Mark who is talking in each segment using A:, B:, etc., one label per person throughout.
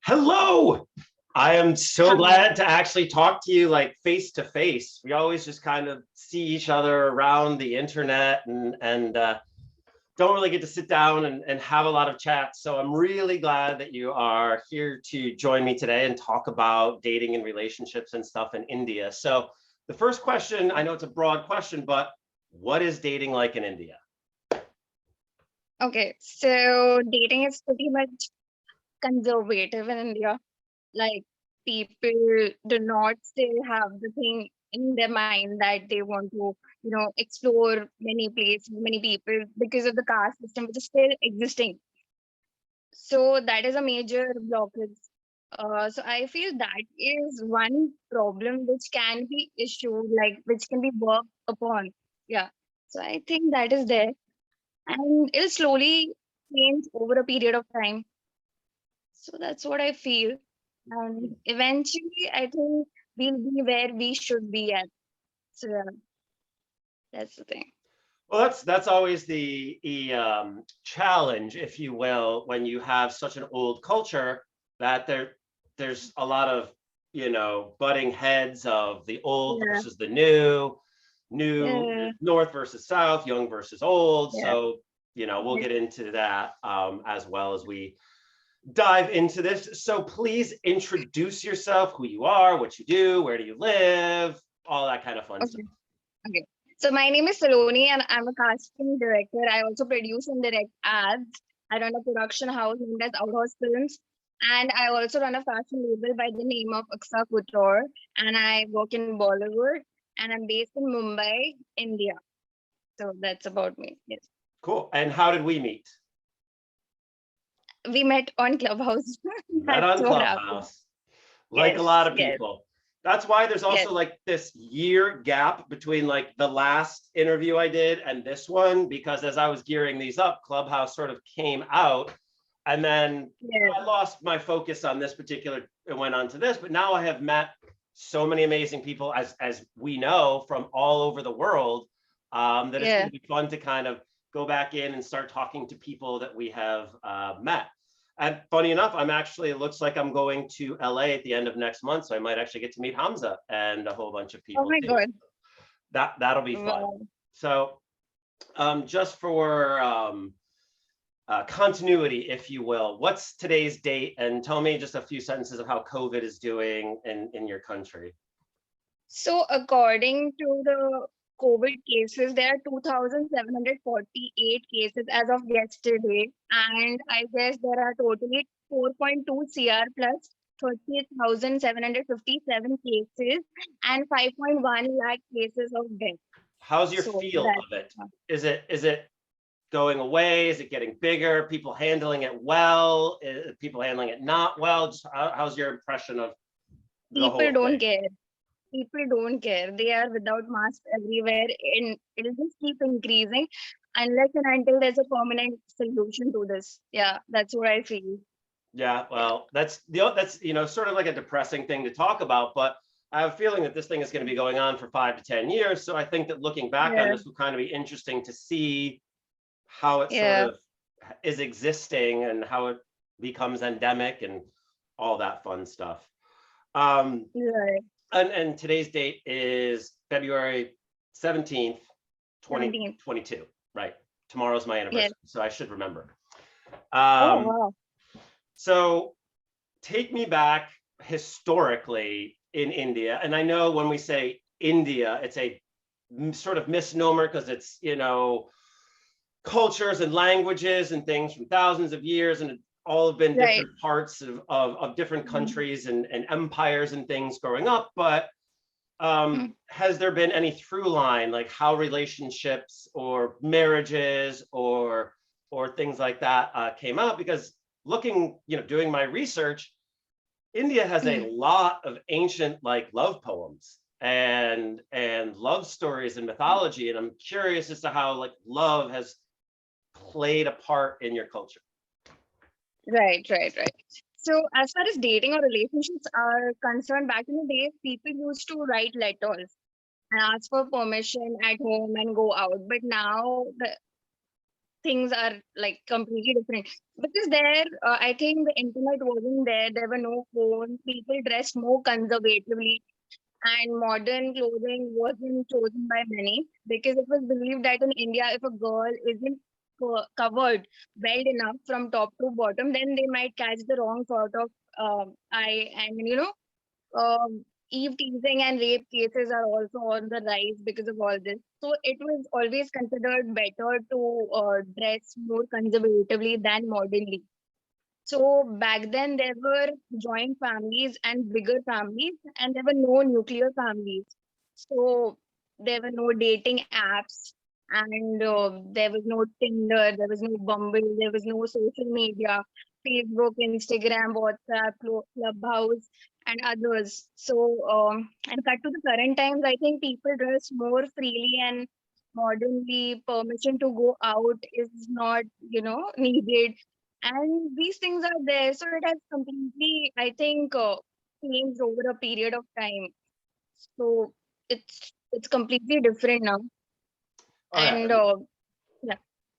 A: Hello. I am so glad to actually talk to you like face to face. We always just kind of see each other around the internet and don't really get to sit down and have a lot of chats. So I'm really glad that you are here to join me today and talk about dating and relationships and stuff in India. So the first question, I know it's a broad question, but what is dating like in India?
B: Okay, so dating is pretty much conservative in India. Like people do not still have the thing in their mind that they want to, explore many places, many people because of the caste system which is still existing. So that is a major blockage. So I feel that is one problem which can be issued, like which can be worked upon. Yeah. So I think that is there. And it'll slowly change over a period of time. So that's what I feel. And eventually, I think we'll be where we should be at. So yeah, that's the thing.
A: Well, that's always the challenge, if you will, when you have such an old culture that there's a lot of butting heads of the old
B: Yeah,
A: versus the new
B: yeah,
A: north versus south, young versus old.
B: yeah.
A: So we'll
B: Yeah.
A: get into that as well as we dive into this. So please introduce yourself, who you are, what you do, where do you live, all that kind of fun stuff.
B: Okay, okay. So my name is Salonee and I'm a casting director. I also produce and direct ads. I run a production house named as Outhouse Films. And I also run a fashion label by the name of Aksa Couture. And I work in Bollywood. And I'm based in Mumbai, India. So that's about me. Yes.
A: Cool. And how did we meet?
B: We met on Clubhouse.
A: Met
B: That's
A: on
B: what happened.
A: Clubhouse, like a
B: Yes,
A: lot of
B: yes,
A: people. That's why there's
B: yes.
A: also like this year gap between like the last interview I did and this one, because as I was gearing these up, Clubhouse sort of came out and then
B: Yes.
A: I lost my focus on this particular and went on to this. But now I have met so many amazing people, as we know, from all over the world, that it's going
B: Yeah.
A: to be fun to kind of go back in and start talking to people that we have met. And funny enough, it looks like I'm going to LA at the end of next month. So I might actually get to meet Hamza and a whole bunch of
B: Oh
A: people
B: my
A: too.
B: God.
A: That'll be fun.
B: Wow.
A: So just for continuity, if you will, what's today's date? And tell me just a few sentences of how COVID is doing in your country.
B: So according to the COVID cases, there are 2,748 cases as of yesterday. And I guess there are totally 4.2 CR plus 30,757 cases and 5.1 lakh cases of death.
A: How's your
B: So
A: feel
B: that's
A: of it? Is it going away? Is it getting bigger? People handling it well? People handling it not well? Just how's your impression of the
B: people
A: whole
B: don't
A: thing?
B: care. People don't care. They are without masks everywhere, and it'll just keep increasing unless and until there's a permanent solution to this. Yeah, that's what I feel.
A: Yeah,
B: Yeah.
A: well, that's sort of like a depressing thing to talk about, but I have a feeling that this thing is going to be going on for 5 to 10 years. So I think that looking back on
B: Yeah.
A: this will kind of be interesting to see how it sort
B: Yeah.
A: of is existing and how it becomes endemic and all that fun stuff. Um,
B: Right.
A: and today's date is February 17th,
B: 17th.
A: 2022, right? Tomorrow's my
B: Yes.
A: anniversary, so I should remember.
B: Oh
A: Um,
B: wow.
A: so take me back historically in India. And I know when we say India, it's a sort of misnomer because it's, cultures and languages and things from thousands of years and all have been
B: Right.
A: different parts of different
B: Mhm.
A: countries and empires and things growing up. But
B: Mhm.
A: has there been any through line, like how relationships or marriages or things like that came out? Because looking, doing my research, India has a
B: Mhm.
A: lot of ancient like love poems and love stories and mythology, and I'm curious as to how like love has played a part in your culture.
B: Right. Right. Right. So as far as dating or relationships are concerned, back in the days, people used to write letters and ask for permission at home and go out. But now the things are like completely different. Because there, I think the internet wasn't there. There were no phones. People dressed more conservatively, and modern clothing wasn't chosen by many because it was believed that in India, if a girl isn't covered well enough from top to bottom, then they might catch the wrong sort of eye, and eve teasing and rape cases are also on the rise because of all this. So it was always considered better to dress more conservatively than modernly. So back then there were joint families and bigger families, and there were no nuclear families. So there were no dating apps, and there was no Tinder, there was no Bumble, there was no social media, Facebook, Instagram, WhatsApp, Clubhouse, and others. So and cut to the current times, I think people dress more freely and modernly. Permission to go out is not, needed, and these things are there, so it has completely, I think, changed over a period of time. So it's completely different now.
A: Oh yeah.
B: And yeah,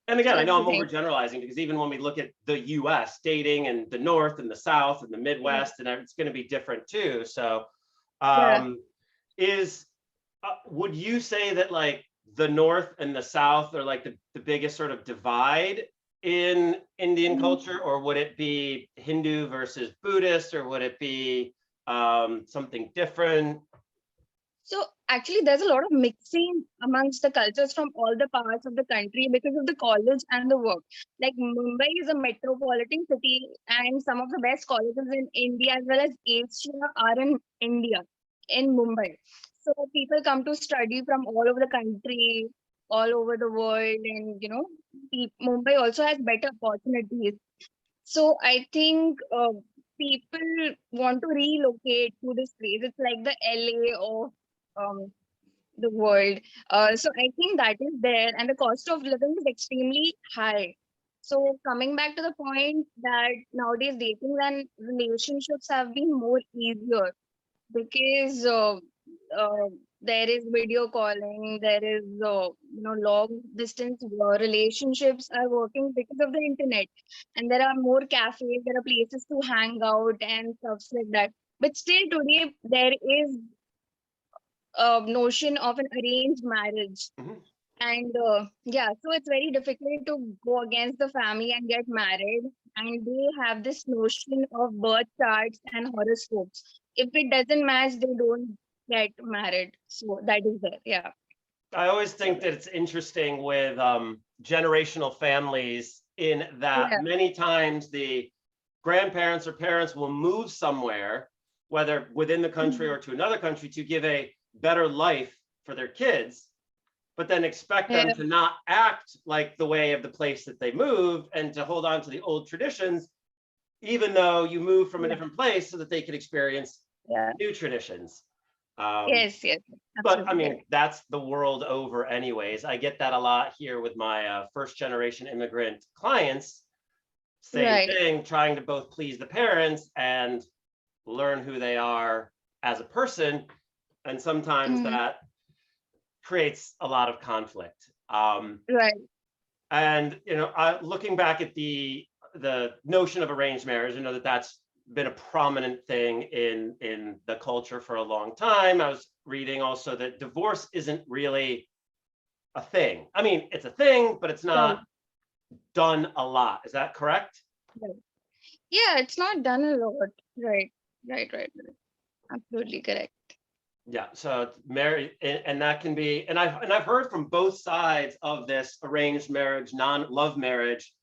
A: And
B: so
A: again, I
B: that's
A: know
B: the
A: I'm
B: thing.
A: overgeneralizing because even when we look at the US dating and the North and the South and the Midwest, and it's going to be different too. So
B: Yeah.
A: is would you say that like the North and the South are like the biggest sort of divide in Indian
B: Mhm.
A: culture, or would it be Hindu versus Buddhist, or would it be something different?
B: So actually, there's a lot of mixing amongst the cultures from all the parts of the country because of the college and the work. Like Mumbai is a metropolitan city, and some of the best colleges in India as well as Asia are in India, in Mumbai. So people come to study from all over the country, all over the world, and Mumbai also has better opportunities. So I think people want to relocate to this place. It's like the LA of the world. So I think that is there, and the cost of living is extremely high. So coming back to the point that nowadays dating and relationships have been more easier because uh, there is video calling, there is long distance relationships are working because of the internet, and there are more cafes, there are places to hang out and stuff like that. But still today there is a notion of an arranged marriage,
A: Mhm.
B: and yeah, so it's very difficult to go against the family and get married. And they have this notion of birth charts and horoscopes. If it doesn't match, they don't get married. So that is there. Yeah.
A: I always think that it's interesting with generational families in that
B: Yeah.
A: many times the grandparents or parents will move somewhere, whether within the country or to another country, to give a better life for their kids, but then expect
B: Yeah.
A: them to not act like the way of the place that they moved and to hold on to the old traditions, even though you move from a
B: Yeah.
A: different place so that they can experience
B: Yeah.
A: new traditions. Um,
B: Yes. Yes.
A: but I
B: Absolutely
A: mean,
B: correct.
A: that's the world over, anyways. I get that a lot here with my first generation immigrant clients. Same
B: Right.
A: thing, trying to both please the parents and learn who they are as a person. And sometimes
B: Mhm.
A: that creates a lot of conflict.
B: Right.
A: And looking back at the notion of arranged marriage, that that's been a prominent thing in the culture for a long time. I was reading also that divorce isn't really a thing. I mean, it's a thing, but it's
B: Right.
A: not done a lot. Is that correct?
B: Right. Yeah, it's not done a lot. Right. Right. Right. Right. Absolutely correct.
A: Yeah. So married, and that can be, and I've heard from both sides of this arranged marriage, non-love marriage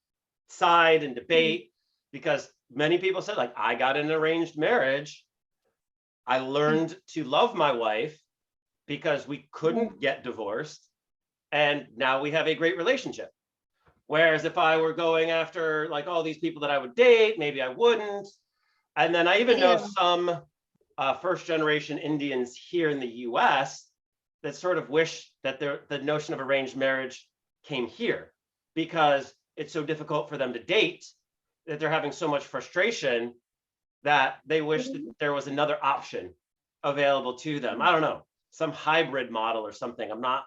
A: side and
B: Mhm.
A: debate, because many people said, like, I got an arranged marriage. I learned to love my wife because we
B: Yeah.
A: couldn't get divorced, and now we have a great relationship. Whereas if I were going after like all these people that I would date, maybe I wouldn't. And then I even know
B: Yeah.
A: some first generation Indians here in the US that sort of wish that the notion of arranged marriage came here, because it's so difficult for them to date that they're having so much frustration that they wish that
B: Mhm.
A: there was another option available to them. I don't know, some hybrid model or something. I'm not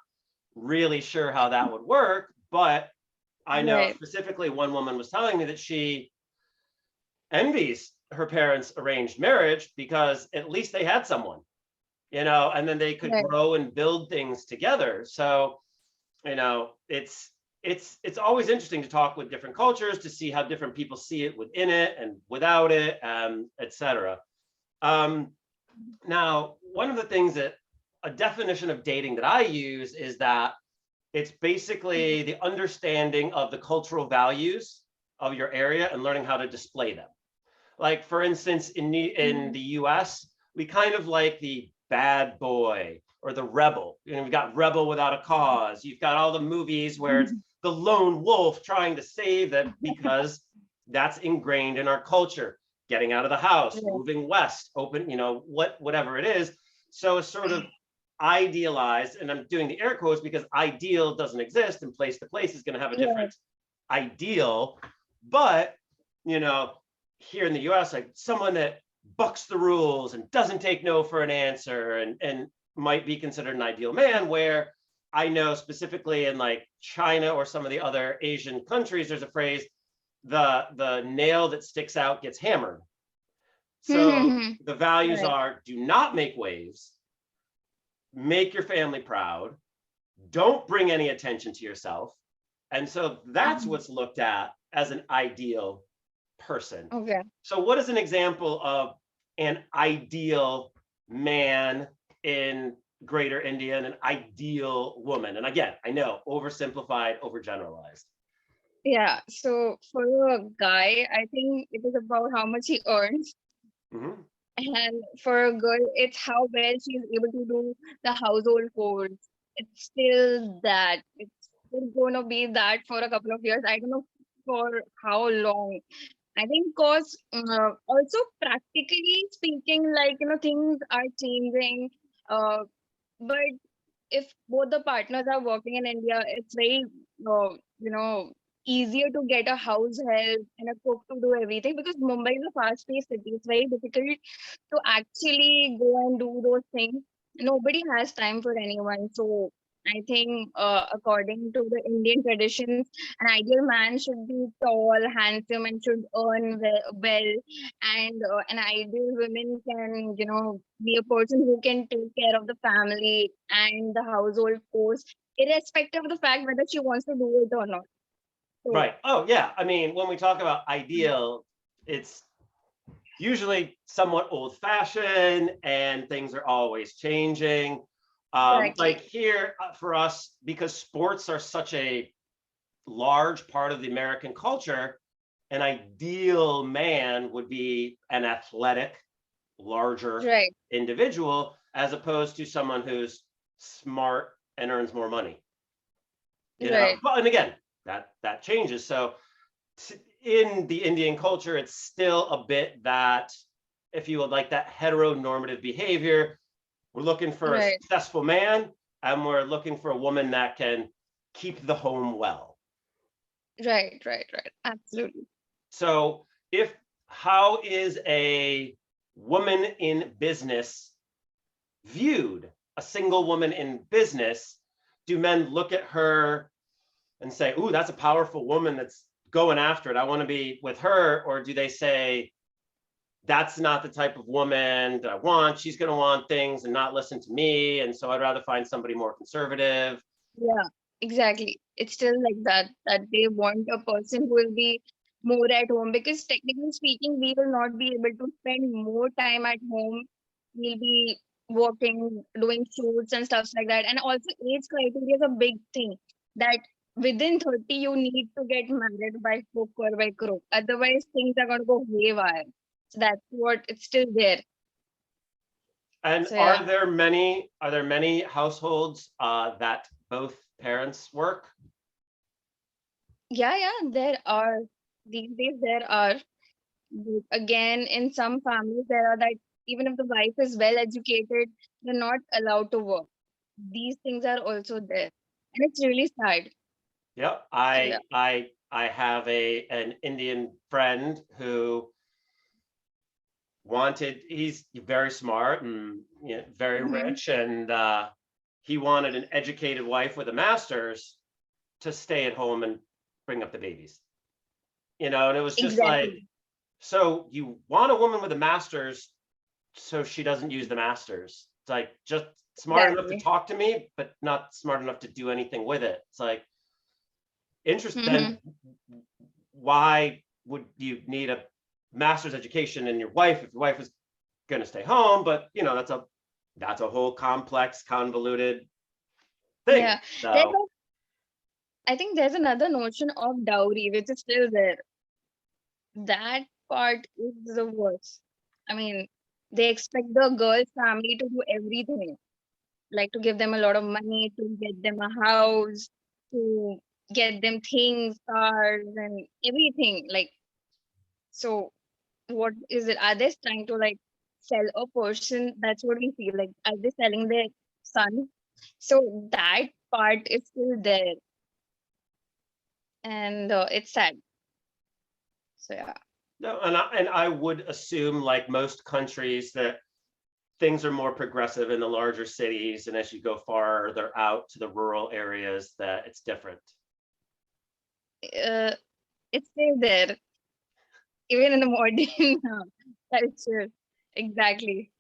A: really sure how that would work, but I know
B: Right.
A: specifically one woman was telling me that she envies her parents' arranged marriage because at least they had someone, and then they could
B: Right.
A: grow and build things together. So, it's always interesting to talk with different cultures to see how different people see it within it and without it, etc. Um, Now, one of the things that a definition of dating that I use is that it's basically the understanding of the cultural values of your area and learning how to display them. Like, for instance, in the US, we kind of like the bad boy or the rebel. We've got Rebel Without a Cause. You've got all the movies where it's the lone wolf trying to save them because that's ingrained in our culture. Getting out of the house,
B: Right.
A: moving west, open, whatever it is. So it's sort of idealized, and I'm doing the air quotes because ideal doesn't exist, and place to place is going to have a
B: Right.
A: different ideal. But, you know, here in the US, like someone that bucks the rules and doesn't take no for an answer and might be considered an ideal man, where I know specifically in like China or some of the other Asian countries, there's a phrase, the nail that sticks out gets hammered. So the values
B: Right.
A: are do not make waves, make your family proud, don't bring any attention to yourself. And so that's what's looked at as an ideal person.
B: Okay.
A: So, what is an example of an ideal man in Greater India and an ideal woman? And again, I know oversimplified, overgeneralized.
B: Yeah. So for a guy, I think it is about how much he earns.
A: Mhm.
B: And for a girl, it's how well she's able to do the household chores. It's still that. It's still going to be that for a couple of years. I don't know for how long. I think because also practically speaking, like, things are changing. Uh, but if both the partners are working in India, it's very, easier to get a house help and a cook to do everything because Mumbai is a fast-paced city. It's very difficult to actually go and do those things. Nobody has time for anyone. So I think, according to the Indian traditions, an ideal man should be tall, handsome, and should earn well. And an ideal woman can, be a person who can take care of the family and the household chores, irrespective of the fact whether she wants to do it or not. So,
A: Right. Oh, yeah. I mean, when we talk about ideal, it's usually somewhat old fashioned and things are always changing. Like
B: exactly.
A: here for us, because sports are such a large part of the American culture, an ideal man would be an athletic, larger
B: Right.
A: individual, as opposed to someone who's smart and earns more money.
B: Right.
A: But and again, that changes. So in the Indian culture, it's still a bit that, if you would like, that heteronormative behavior. We're looking for a
B: Right.
A: successful man, and we're looking for a woman that can keep the home well.
B: Right. Right. Right. Absolutely.
A: So, if how is a woman in business viewed? A single woman in business, do men look at her and say, "Ooh, that's a powerful woman that's going after it. I want to be with her," or do they say, "That's not the type of woman that I want. She's going to want things and not listen to me, and so I'd rather find somebody more conservative."
B: Yeah, exactly. It's still like that, that they want a person who will be more at home because technically speaking, we will not be able to spend more time at home. We'll be working, doing shoots and stuff like that. And also age criteria is a big thing that within 30 you need to get married by hook or by crook. Otherwise things are gonna go haywire. So that's what it's still there.
A: And
B: So yeah.
A: are there many households that both parents work?
B: Yeah, there are. These days there are. But again, in some families, there are that even if the wife is well educated, they're not allowed to work. These things are also there, and it's really sad.
A: Yep.
B: So yeah.
A: I have an Indian friend who he's very smart and very
B: Hmm.
A: rich, and he wanted an educated wife with a master's to stay at home and bring up the babies. And it was just like,
B: Exactly.
A: so you want a woman with a master's so she doesn't use the master's. It's like, just smart enough to
B: Exactly.
A: talk to me, but not smart enough to do anything with it. It's like,
B: Mm-hmm.
A: then why would you need a master's education in your wife if your wife is going to stay home? But that's a whole complex, convoluted thing.
B: Yeah. There's
A: So
B: a, I think there's another notion of dowry which is still there. That part is the worst. I mean, they expect the girl's family to do everything, like to give them a lot of money, to get them a house, to get them things, cars, and everything. Like, so what is it? Are they trying to like sell a person? That's what we feel like. Are they selling their son? So that part is still there, and it's sad. So yeah.
A: no, and I would assume, like most countries, that things are more progressive in the larger cities, and as you go farther out to the rural areas, that it's different.
B: Uh, it's still there, even in the modern culture. Exactly.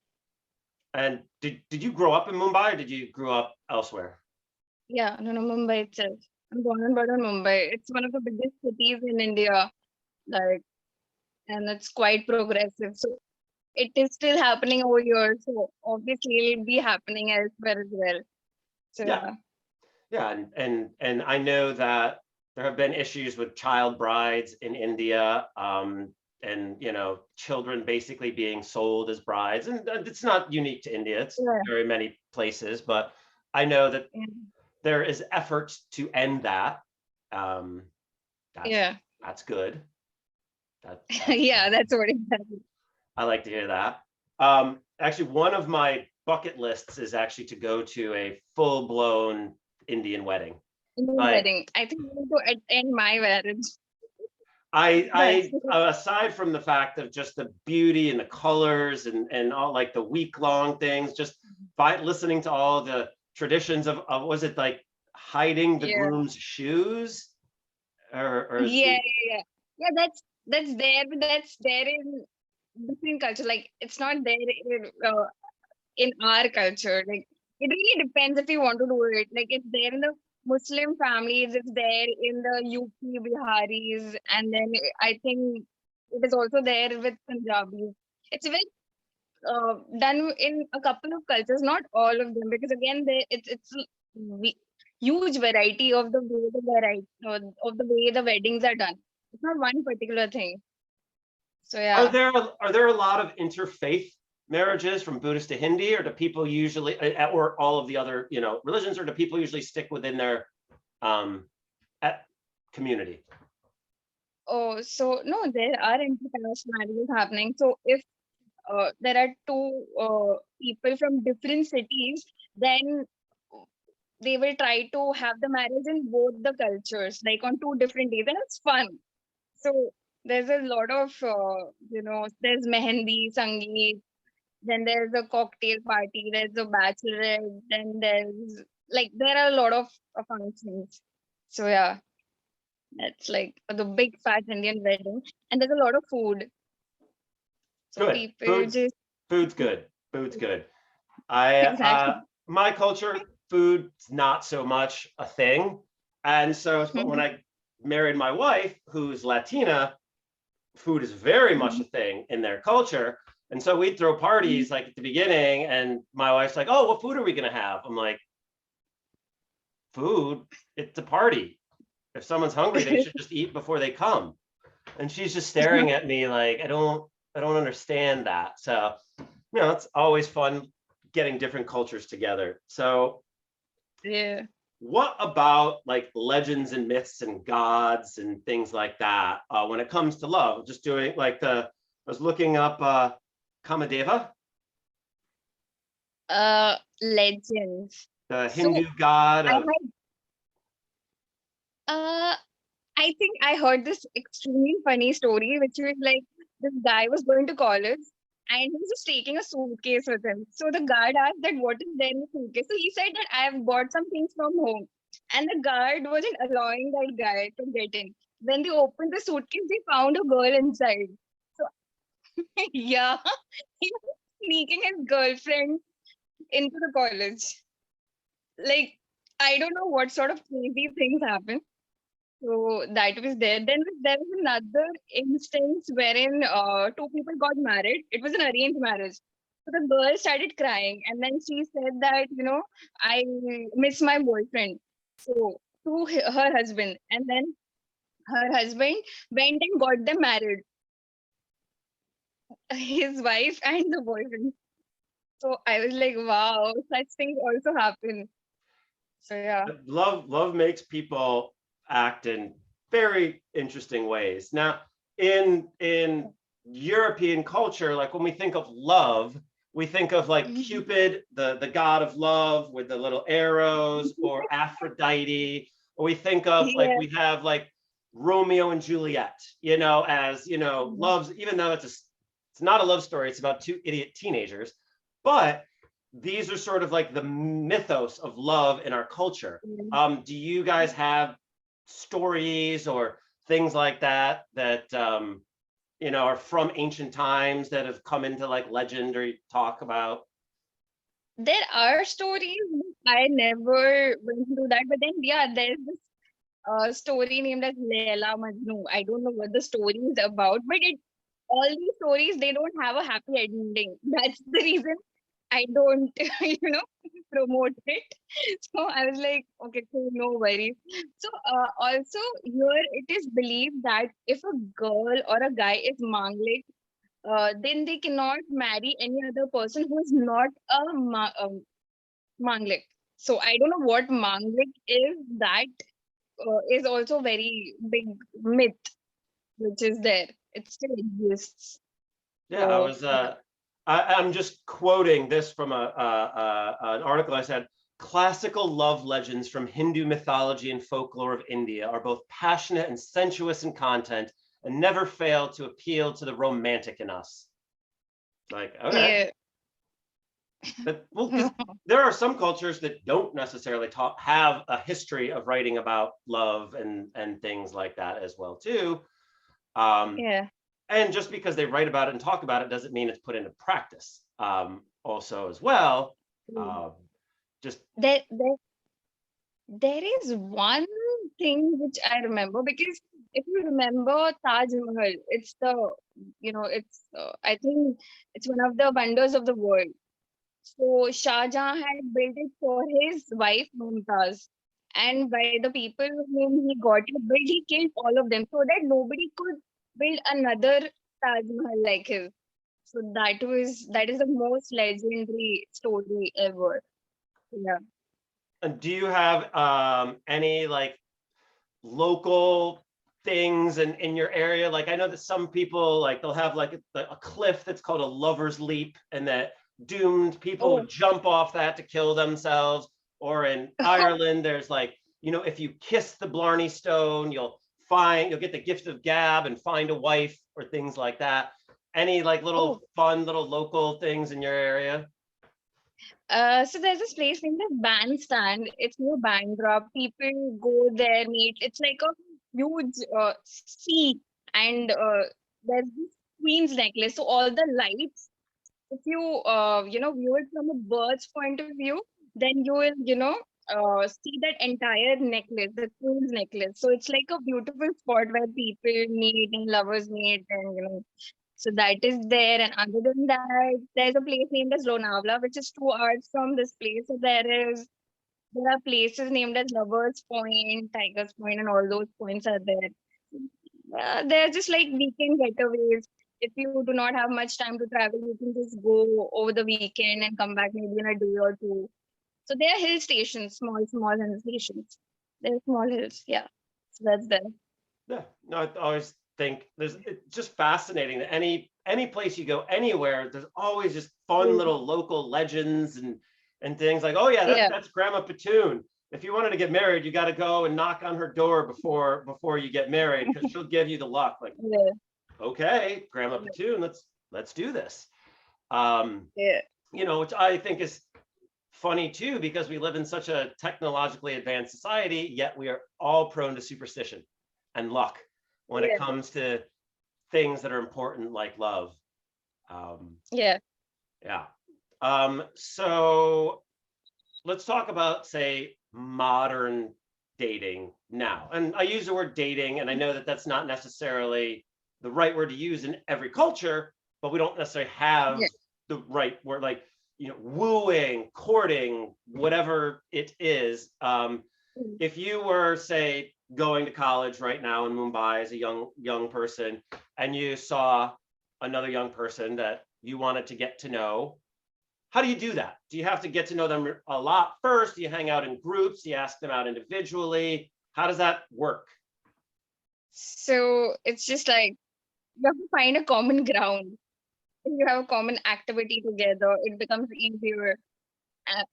A: And did you grow up in Mumbai, or did you grow up elsewhere?
B: Yeah, no, no, Mumbai itself. I'm born and brought in Mumbai. It's one of the biggest cities in India, like, and it's quite progressive. So it is still happening over here. So obviously it'll be happening elsewhere as well. So
A: Yeah,
B: yeah.
A: yeah, and I know that there have been issues with child brides in India, and children basically being sold as brides, and it's not unique to India. It's
B: Yeah.
A: very many places, but I know that
B: Yeah.
A: there is efforts to end that. Um, that's
B: Yeah.
A: that's good. That's
B: Yeah, that's what exactly.
A: I like to hear that. Actually, one of my bucket lists is actually to go to a full blown Indian wedding.
B: Indian
A: Like,
B: wedding. I think we need to end my marriage. That's
A: I aside from the fact of just the beauty and the colors and all, like the week long things, just by listening to all the traditions of was it like hiding the
B: yeah.
A: groom's shoes, or
B: Yeah,
A: the
B: yeah, yeah. Yeah, that's there, but that's there in different culture. Like it's not there in our culture. Like it really depends if you want to do it. Like it's there in the Muslim families, it's there in the UP Biharis, and then I think it is also there with Punjabis. It's very done in a couple of cultures, not all of them, because again, it's huge variety of the way of the way the weddings are done. It's not one particular thing. So
A: are
B: yeah.
A: there a lot of interfaith marriages from Buddhist to Hindi, or do people usually, or all of the other religions, or do people usually stick within their um, community?
B: Oh, so no, there are intercaste marriages happening. So if there are two people from different cities, then they will try to have the marriage in both the cultures, like on two different days, and it's fun. So there's a lot of, there's mehendi, sangeet, then there's a cocktail party, there's a bachelorette, then there's like there are a lot of functions. So yeah, that's like the big fat Indian wedding, and there's a lot of food. So
A: Good.
B: people just
A: Food's good. Food's good. I
B: exactly.
A: My culture, food's not so much a thing. And so, but when I married my wife, who's Latina, food is very much a thing in their culture. And so we'd throw parties like at the beginning, and my wife's like, "Oh, what food are we gonna have?" I'm like, "Food? It's a party. If someone's hungry, they should just eat before they come." And she's just staring at me like, I don't understand that. So, it's always fun getting different cultures together. So
B: Yeah.
A: what about like legends and myths and gods and things like that when it comes to love? Just doing like I was looking up Kamadeva,
B: Legends.
A: the
B: So
A: Hindu god
B: I
A: of.
B: had I think I heard this extremely funny story, which was like this guy was going to college and he was just taking a suitcase with him. So the guard asked that what is there in the suitcase. So he said that I have bought some things from home. And the guard wasn't allowing that guy to get in. When they opened the suitcase, they found a girl inside. So yeah, he was sneaking his girlfriend into the college. Like, I don't know what sort of crazy things happen. So that was there. Then there was another instance wherein two people got married. It was an arranged marriage. So the girl started crying, and then she said that, I miss my boyfriend. So to her husband, and then her husband went and got them married, his wife and the boyfriend. So I was like, wow, such things also happen. So yeah.
A: Love makes people act in very interesting ways. Now, in European culture, like when we think of love, we think of like Cupid, the god of love with the little arrows, or Aphrodite, or we think of like
B: Yeah.
A: we have like Romeo and Juliet, as loves, even though it's not a love story, it's about two idiot teenagers, but these are sort of like the mythos of love in our culture. Do you guys have stories or things like that are from ancient times that have come into like legend or talk about?
B: There are stories. I never went through that, but then yeah, there's this story named as Leela Majnu. I don't know what the story is about, but all these stories, they don't have a happy ending. That's the reason I don't, promote it. So I was like, okay, cool, no worries. So also here it is believed that if a girl or a guy is manglik, then they cannot marry any other person who is not a manglik. So I don't know what manglik is. That is also very big myth which is there. It still exists.
A: Yeah,
B: So yeah.
A: I'm just quoting this from an article I said. Classical love legends from Hindu mythology and folklore of India are both passionate and sensuous in content and never fail to appeal to the romantic in us. Like, okay.
B: Yeah.
A: But well, because there are some cultures that don't necessarily have a history of writing about love and things like that as well too.
B: Yeah.
A: And just because they write about it and talk about it doesn't mean it's put into practice. Also as well, um, just
B: There is one thing which I remember, because if you remember Taj Mahal, it's I think it's one of the wonders of the world. So Shah Jahan had built it for his wife Mumtaz, and by the people whom he got it built, he killed all of them so that nobody could build another Taj Mahal like his. So that is the most legendary story ever. Yeah.
A: and do you have any like local things in your area? Like I know that some people like they'll have like a cliff that's called a lover's leap, and that doomed people
B: Oh,
A: would jump off that to kill themselves. Or in Ireland, there's like, if you kiss the Blarney Stone, you'll get the gift of gab and find a wife, or things like that. Any like little
B: oh.
A: fun little local things in your area?
B: So there's this place named the Bandstand. It's near Bandra. People go there, meet. It's like a huge sea, and there's this Queen's necklace. So all the lights, if you view it from a bird's point of view, then you will see that entire necklace, the Queen's necklace. So it's like a beautiful spot where people meet and lovers meet, and so that is there. And other than that, there's a place named as Lonavala, which is 2 hours from this place. So there are places named as Lovers Point, Tigers Point, and all those points are there. They're just like weekend getaways. If you do not have much time to travel, you can just go over the weekend and come back maybe in a day or two. So they are hill stations, small hill stations. They're small hills, yeah. So that's there.
A: Yeah, no, I always think it's just fascinating that any place you go anywhere, there's always just fun little local legends and things like, oh yeah,
B: Yeah,
A: that's Grandma Patoon. If you wanted to get married, you got to go and knock on her door before you get married, because she'll give you the luck. Like,
B: yeah,
A: okay, Grandma Patoon, let's do this. Um,
B: yeah.
A: which I think is funny too, because we live in such a technologically advanced society, yet we are all prone to superstition and luck when it
B: Yeah.
A: comes to things that are important like love. Um,
B: Yeah.
A: yeah. So let's talk about, say, modern dating now. And I use the word dating, and I know that that's not necessarily the right word to use in every culture, but we don't necessarily have
B: Yeah.
A: the right word, like, wooing, courting, whatever it is.
B: Mm.
A: If you were, say, going to college right now in Mumbai as a young person, and you saw another young person that you wanted to get to know, how do you do that? Do you have to get to know them a lot first? Do you hang out in groups? Do you ask them out individually? How does that work?
B: So it's just like you have to find a common ground. If you have a common activity together, it becomes easier.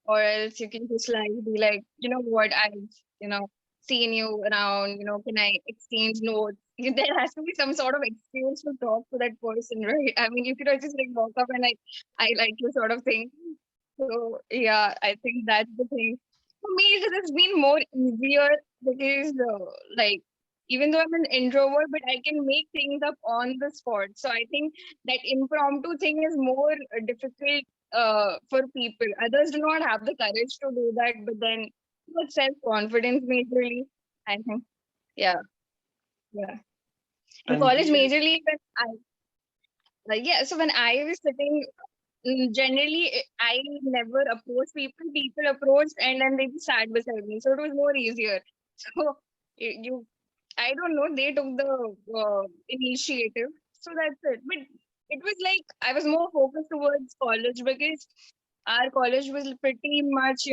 B: Or else you can just like be like, you know what, I've, you know, seen you around, can I exchange notes? There has to be some sort of excuse to talk to that person, right? I mean, you could just like walk up and like, I like you sort of thing. So yeah, I think that's the thing. For me, it has been more easier because like even though I'm an introvert, but I can make things up on the spot. So I think that impromptu thing is more difficult for people. Others do not have the courage to do that, but then with self-confidence majorly, I think. Yeah, yeah. In
A: And do
B: college,
A: you,
B: majorly when I yeah, so when I was sitting, generally I never approached people. People approached and then they just sat beside me, so it was more easier. So you I don't know, they took the initiative, so that's it. But it was like I was more focused towards college because our college was pretty much,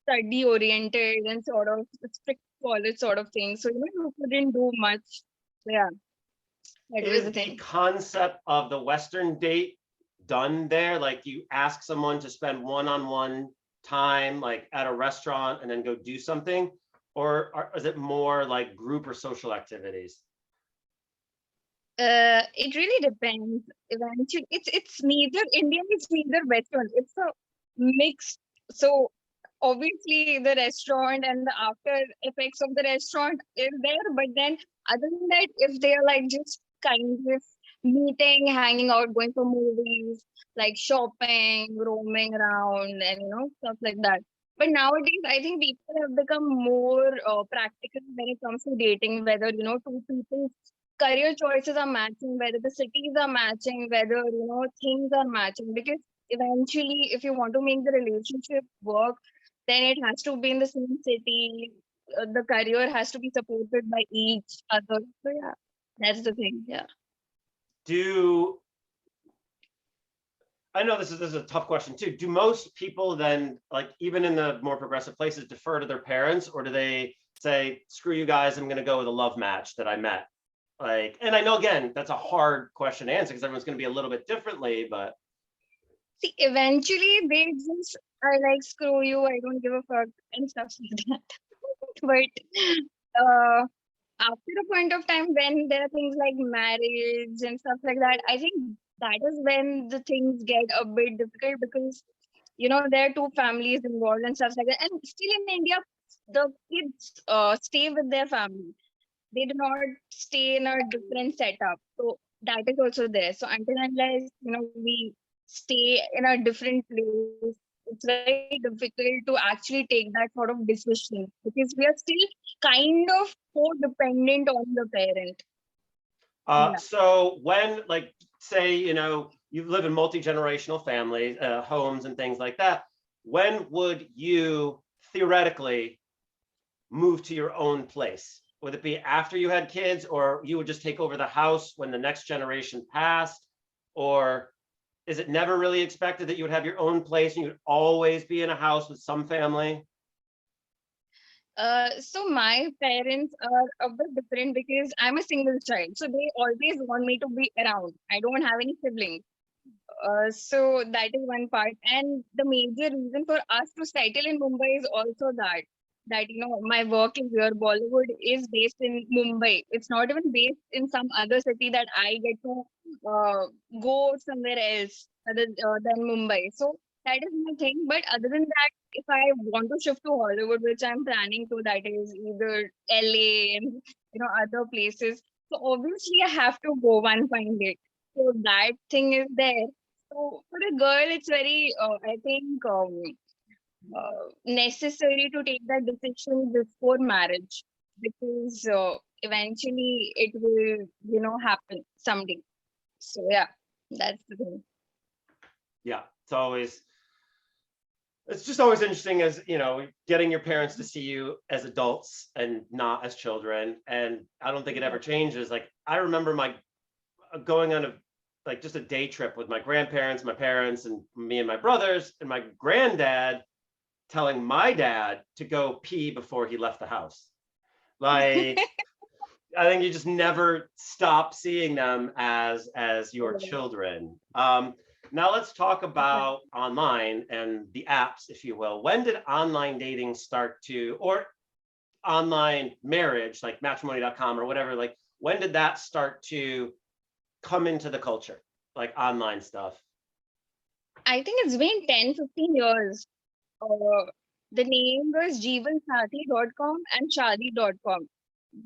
B: study oriented and sort of strict college sort of thing. So, you couldn't do much. So, yeah, that was
A: is
B: the
A: the
B: thing.
A: concept of the Western date done there? Like, you ask someone to spend one-on-one time, like at a restaurant, and then go do something? Or is it more like group or social activities?
B: It really depends. Eventually, it's neither Indian, it's neither Western. It's a mix. So obviously, the restaurant and the after effects of the restaurant is there. But then, other than that, if they are like just kind of meeting, hanging out, going for movies, like shopping, roaming around, and stuff like that. But nowadays, I think people have become more practical when it comes to dating. Whether two people career choices are matching, whether the cities are matching, whether things are matching. Because eventually, if you want to make the relationship work, then it has to be in the same city. The career has to be supported by each other. So yeah, that's the thing. Yeah.
A: Do I know this is a tough question too. Do most people then, like, even in the more progressive places, defer to their parents, or do they say, "Screw you guys, I'm going to go with a love match that I met"? Like, and I know, again, that's a hard question to answer because everyone's going to be a little bit differently, but
B: See, eventually they just are like, screw you, I don't give a fuck and stuff like that. But after a point of time when there are things like marriage and stuff like that, I think that is when the things get a bit difficult because there are two families involved and stuff like that. And still in India, the kids stay with their family. They do not stay in a different setup. So that is also there. So until unless we stay in a different place, it's very difficult to actually take that sort of decision because we are still kind of co-dependent on the parent. Yeah.
A: so when, like, say, you live in multi-generational families, homes and things like that, when would you theoretically move to your own place? Would it be after you had kids, or you would just take over the house when the next generation passed? Or is it never really expected that you would have your own place and you would always be in a house with some family?
B: So my parents are a bit different because I'm a single child. So they always want me to be around. I don't have any siblings. So that is one part. And the major reason for us to settle in Mumbai is also that my work is here. Bollywood is based in Mumbai. It's not even based in some other city that I get to uh, go somewhere else other than Mumbai. So that is my thing. But other than that, if I want to shift to Hollywood, which I'm planning to, that is either LA and other places. So obviously I have to go one fine day. So that thing is there. So for a girl, it's very I think necessary to take that decision before marriage, because eventually it will happen someday. So yeah, that's the thing.
A: Yeah, it's just always interesting, as getting your parents to see you as adults and not as children. And I don't think it ever changes. Like, I remember my going on just a day trip with my grandparents, my parents, and me and my brothers, and my granddad telling my dad to go pee before he left the house. Like, I think you just never stop seeing them as your children. Now let's talk about online and the apps, if you will. When did online dating start to, or online marriage, like matrimony.com or whatever, like when did that start to come into the culture, like online stuff?
B: I think it's been 10-15 years. Uh, the name was jeevansathi.com and shadi.com.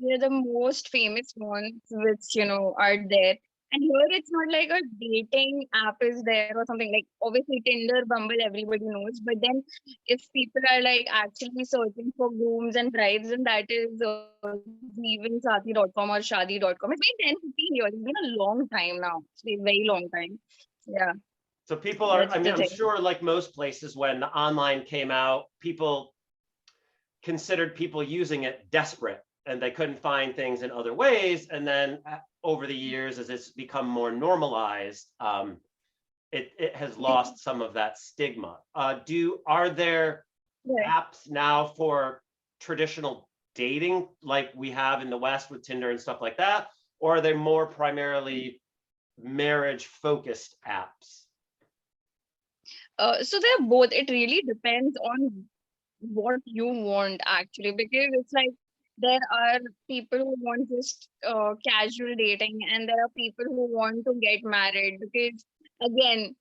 B: They're the most famous ones which, are there. And here it's not like a dating app is there or something. Like, obviously Tinder, Bumble, everybody knows. But then if people are like actually searching for grooms and brides, and that is jeevansathi.com or shadi.com. It's been 10-15 years. It's been a long time now. It's been a very long time. Yeah,
A: So people are,
B: that's the
A: I'm
B: thing.
A: sure, like most places, when the online came out, people considered people using it desperate and they couldn't find things in other ways. And then over the years, as it's become more normalized, it has lost some of that stigma. Are there
B: Yeah.
A: apps now for traditional dating like we have in the West with Tinder and stuff like that? Or are they more primarily marriage focused apps?
B: So they're both. It really depends on what you want actually, because it's like there are people who want just casual dating, and there are people who want to get married, because again,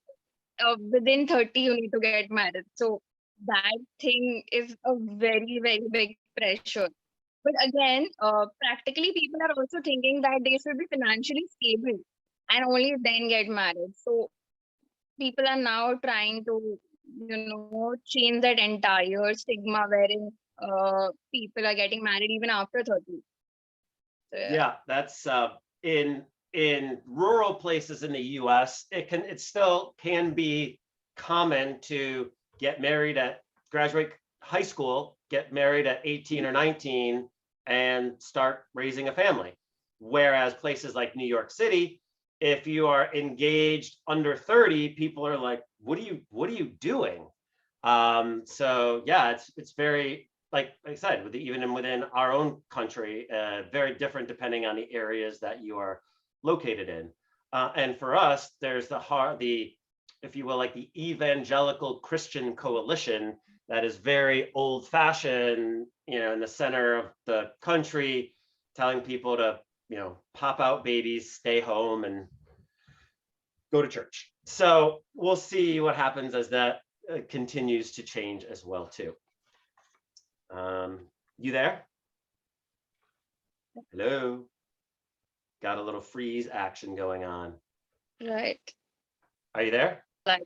B: within 30 you need to get married. So that thing is a very, very big pressure. But again, practically people are also thinking that they should be financially stable and only then get married. So people are now trying to, change that entire stigma wherein people are getting married even after 30. So yeah.
A: Yeah, that's in rural places in the US, it still can be common to get married at graduate high school, get married at 18 or 19 and start raising a family. Whereas places like New York City, if you are engaged under 30, people are like, what are you doing? So yeah, it's very, like I said, even within our own country, very different depending on the areas that you are located in. And for us, there's the, if you will, like the evangelical Christian coalition that is very old fashioned, in the center of the country, telling people to, pop out babies, stay home, and go to church. So we'll see what happens as that continues to change as well too. You there? Hello? Got a little freeze action going on.
B: Right.
A: Are you there?
B: Like,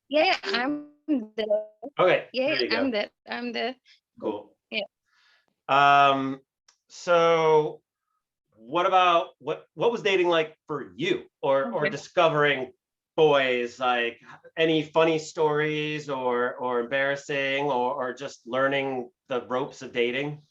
B: yeah, I'm there.
A: Okay,
B: Yeah,
A: there you
B: I'm
A: go.
B: there. I'm there.
A: Cool.
B: Yeah.
A: So what was dating like for you, or
B: Okay.
A: discovering boys? Like, any funny stories or embarrassing, or just learning the ropes of dating?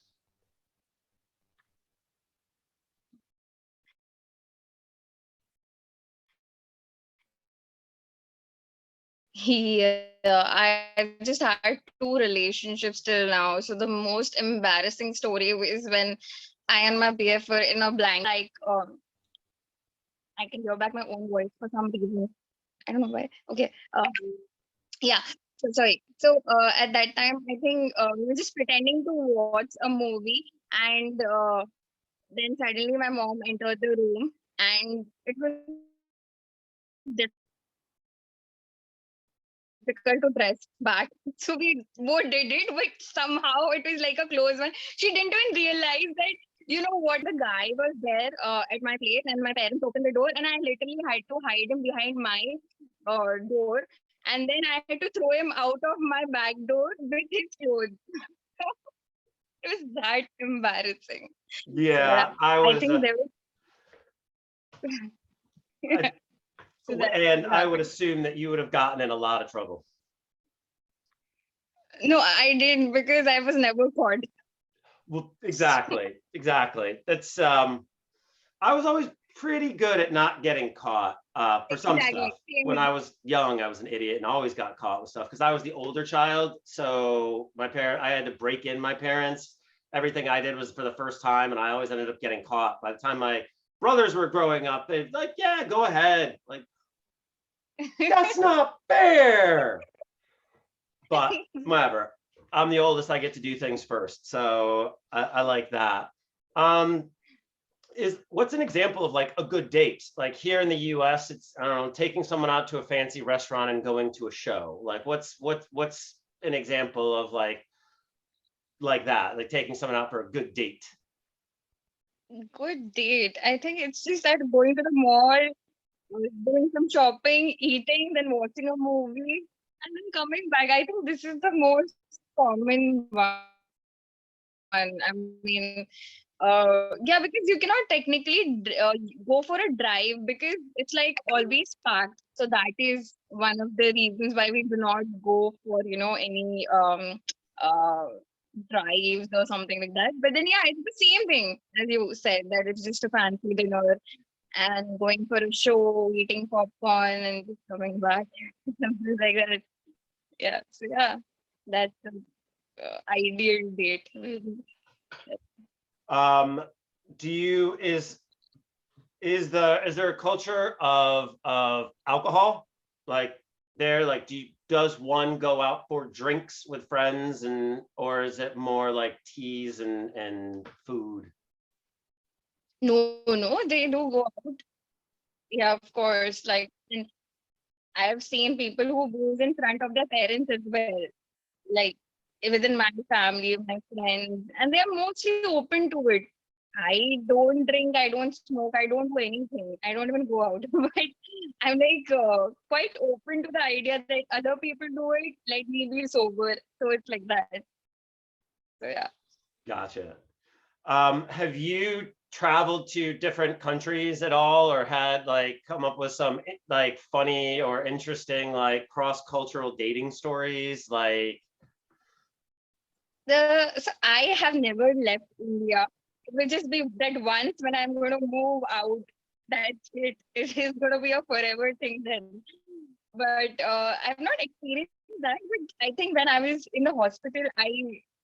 B: Yeah, I just had two relationships till now. So the most embarrassing story is when I and my BF were in a blind, like I can hear back my own voice for some reason. I don't know why. Okay. Yeah. So sorry. So at that time, I think we were just pretending to watch a movie, and then suddenly my mom entered the room, and it was different. difficult to dress back. So we both did it, but somehow it was like a close one. She didn't even realize that, what, the guy was there at my place, and my parents opened the door, and I literally had to hide him behind my door. And then I had to throw him out of my back door with his clothes. It was that embarrassing. So, yeah,
A: Yeah, I
B: I
A: was,
B: think there was
A: I-
B: so that
A: and I would
B: happened.
A: assume that you would have gotten in a lot of trouble.
B: No, I didn't, because I was never caught.
A: Well, exactly. That's I was always pretty good at not getting caught for some stuff.
B: Exactly. Same
A: When
B: here.
A: I was young, I was an idiot and always got caught with stuff because I was the older child. So I had to break in my parents. Everything I did was for the first time, and I always ended up getting caught. By the time my brothers were growing up, they'd like, yeah, go ahead. Like, that's not fair. But whatever. I'm the oldest. I get to do things first, so I like that. Um, what's an example of like a good date? Like here in the US, it's, I don't know, taking someone out to a fancy restaurant and going to a show. Like what's an example of like that, like taking someone out for a good date?
B: Good date. I think it's just that going to the mall, doing some shopping, eating, then watching a movie, and then coming back. I think this is the most common one. I mean, yeah, because you cannot technically go for a drive because it's like always packed. So that is one of the reasons why we do not go for any uh drives or something like that. But then yeah, it's the same thing as you said, that it's just a fancy dinner and going for a show, eating popcorn and just coming back, something like that. Yeah, so yeah, that's the ideal date.
A: Um, do you is there a culture of alcohol like there? Like, does one go out for drinks with friends, and or is it more like teas and food?
B: No, they do go out. Yeah, of course. Like, and I've seen people who booze in front of their parents as well. Like within my family, my friends, and they are mostly open to it. I don't drink, I don't smoke, I don't do anything. I don't even go out. But I'm like quite open to the idea that other people do it, let me be sober. So it's like that. So yeah.
A: Gotcha. Have you traveled to different countries at all, or had like come up with some like funny or interesting like cross-cultural dating stories? Like,
B: So I have never left India. It will just be that once when I'm going to move out. That's it. It is going to be a forever thing then. But I've not experienced that. But I think when I was in the hospital, I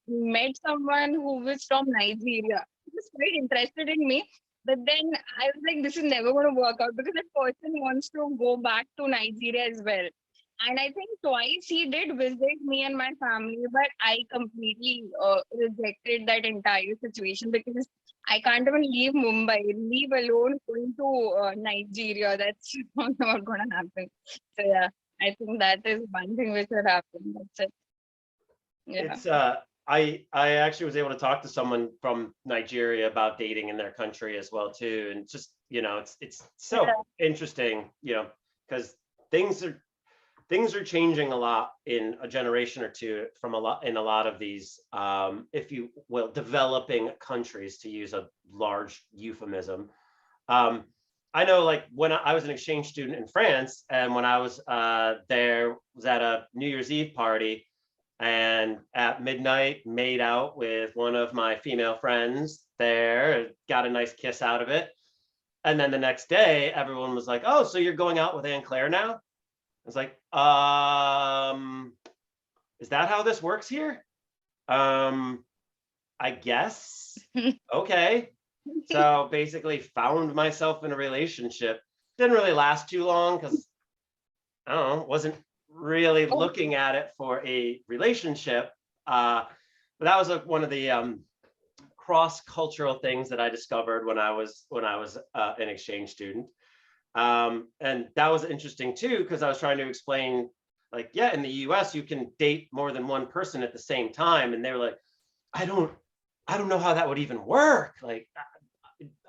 B: met someone who was from Nigeria. He was quite interested in me. But then I was like, this is never going to work out because that person wants to go back to Nigeria as well. And I think twice he did visit me and my family, but I completely rejected that entire situation because I can't even leave Mumbai, leave alone going to Nigeria. That's not going to happen. So yeah, I think that is one thing which would happen. That's it. Yeah.
A: it's I actually was able to talk to someone from Nigeria about dating in their country as well too, and just it's so
B: Yeah.
A: interesting, because things are things are changing a lot in a generation or two from a lot of these, if you will, developing countries, to use a large euphemism. um, I know, like when I was an exchange student in France, and when I was there, was at a New Year's Eve party, and at midnight made out with one of my female friends there, got a nice kiss out of it. And then the next day, everyone was like, "Oh, so you're going out with Anne Claire now?" I was like, is that how this works here? Um, I guess. Okay. So basically found myself in a relationship. Didn't really last too long because I don't know, wasn't really
B: Okay.
A: looking at it for a relationship. But that was one of the cross-cultural things that I discovered when I was an exchange student. And that was interesting too, because I was trying to explain like, yeah, in the US, you can date more than one person at the same time. And they were like, I don't know how that would even work. Like,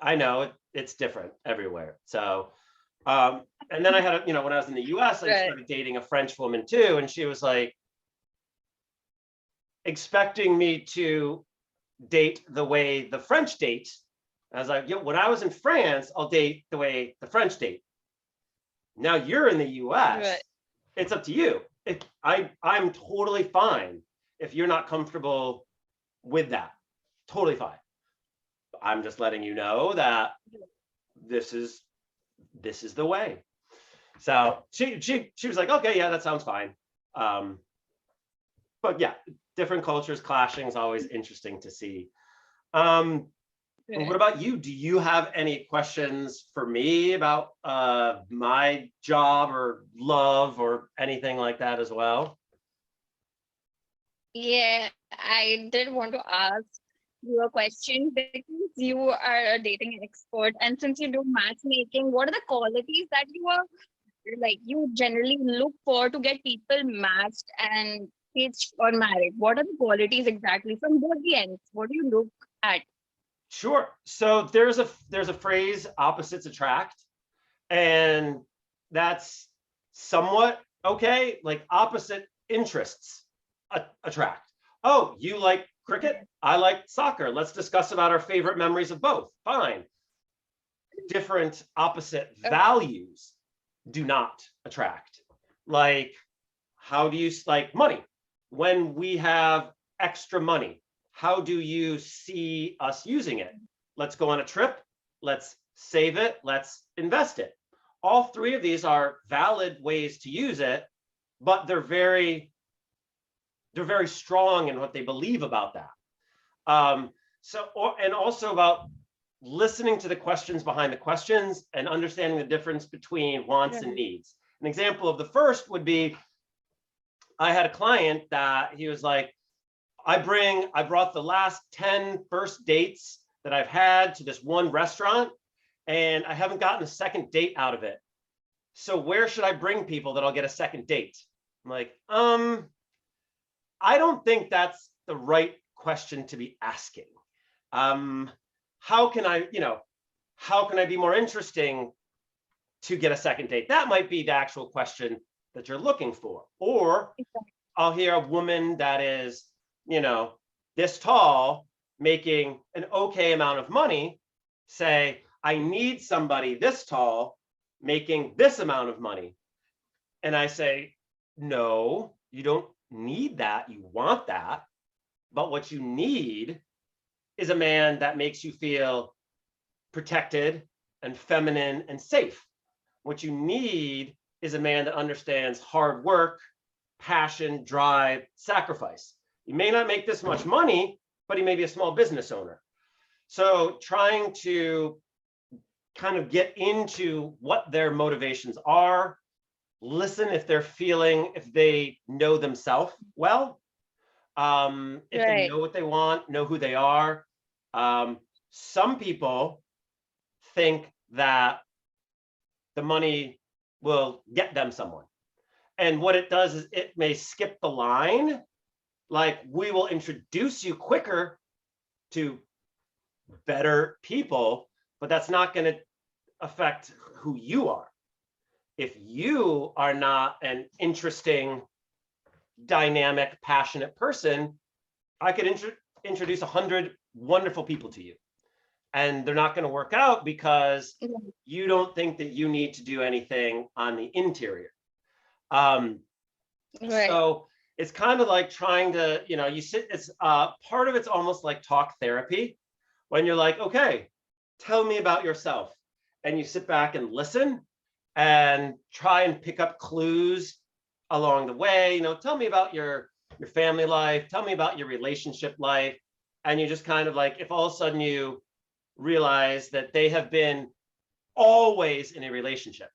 A: I know it's different everywhere. So, and then I had, when I was in the US, I
B: Right.
A: started dating a French woman too. And she was like expecting me to date the way the French date. I was like, when I was in France, I'll date the way the French date. Now you're in the
B: Right.
A: US, it's up to you. I'm totally fine if you're not comfortable with that. Totally fine. I'm just letting you know that this is the way. So she was like, okay, yeah, that sounds fine. But yeah, different cultures clashing is always interesting to see. What
B: Right.
A: about you? Do you have any questions for me about my job or love or anything like that as well?
B: Yeah, I did want to ask you a question because you are a dating expert, and since you do matchmaking, what are the qualities that you are like you generally look for to get people matched and engaged or married? What are the qualities exactly from both the ends? What do you look at?
A: Sure. So there's a phrase, opposites attract, and that's somewhat okay. Like opposite interests attract. Oh, you like cricket? I like soccer. Let's discuss about our favorite memories of both. Fine. Different opposite values do not attract. Like, how do you like money? When we have extra money, how do you see us using it? Let's go on a trip. Let's save it. Let's invest it. All three of these are valid ways to use it, but they're very strong in what they believe about that. And also about listening to the questions behind the questions and understanding the difference between wants and
B: Right.
A: needs. An example of the first would be, I had a client that he was like, I brought the last 10 first dates that I've had to this one restaurant, and I haven't gotten a second date out of it. So where should I bring people that I'll get a second date? I'm like, I don't think that's the right question to be asking. How can I be more interesting to get a second date? That might be the actual question that you're looking for. Or I'll hear a woman that is, this tall, making an okay amount of money, say, I need somebody this tall, making this amount of money. And I say, no, you don't need that. You want that. But what you need is a man that makes you feel protected and feminine and safe. What you need is a man that understands hard work, passion, drive, sacrifice. He may not make this much money, but he may be a small business owner. So trying to kind of get into what their motivations are, listen if they know themselves well, if they
B: Right.
A: know what they want, know who they are. Some people think that the money will get them someone. And what it does is it may skip the line. Like, we will introduce you quicker to better people, but that's not going to affect who you are. If you are not an interesting, dynamic, passionate person, I could introduce 100 wonderful people to you, and they're not going to work out because you don't think that you need to do anything on the interior.
B: Right.
A: So it's kind of like trying to, you sit, it's part of it's almost like talk therapy, when you're like, okay, tell me about yourself. And you sit back and listen and try and pick up clues along the way. Tell me about your family life, tell me about your relationship life. And you just kind of like, if all of a sudden you realize that they have been always in a relationship.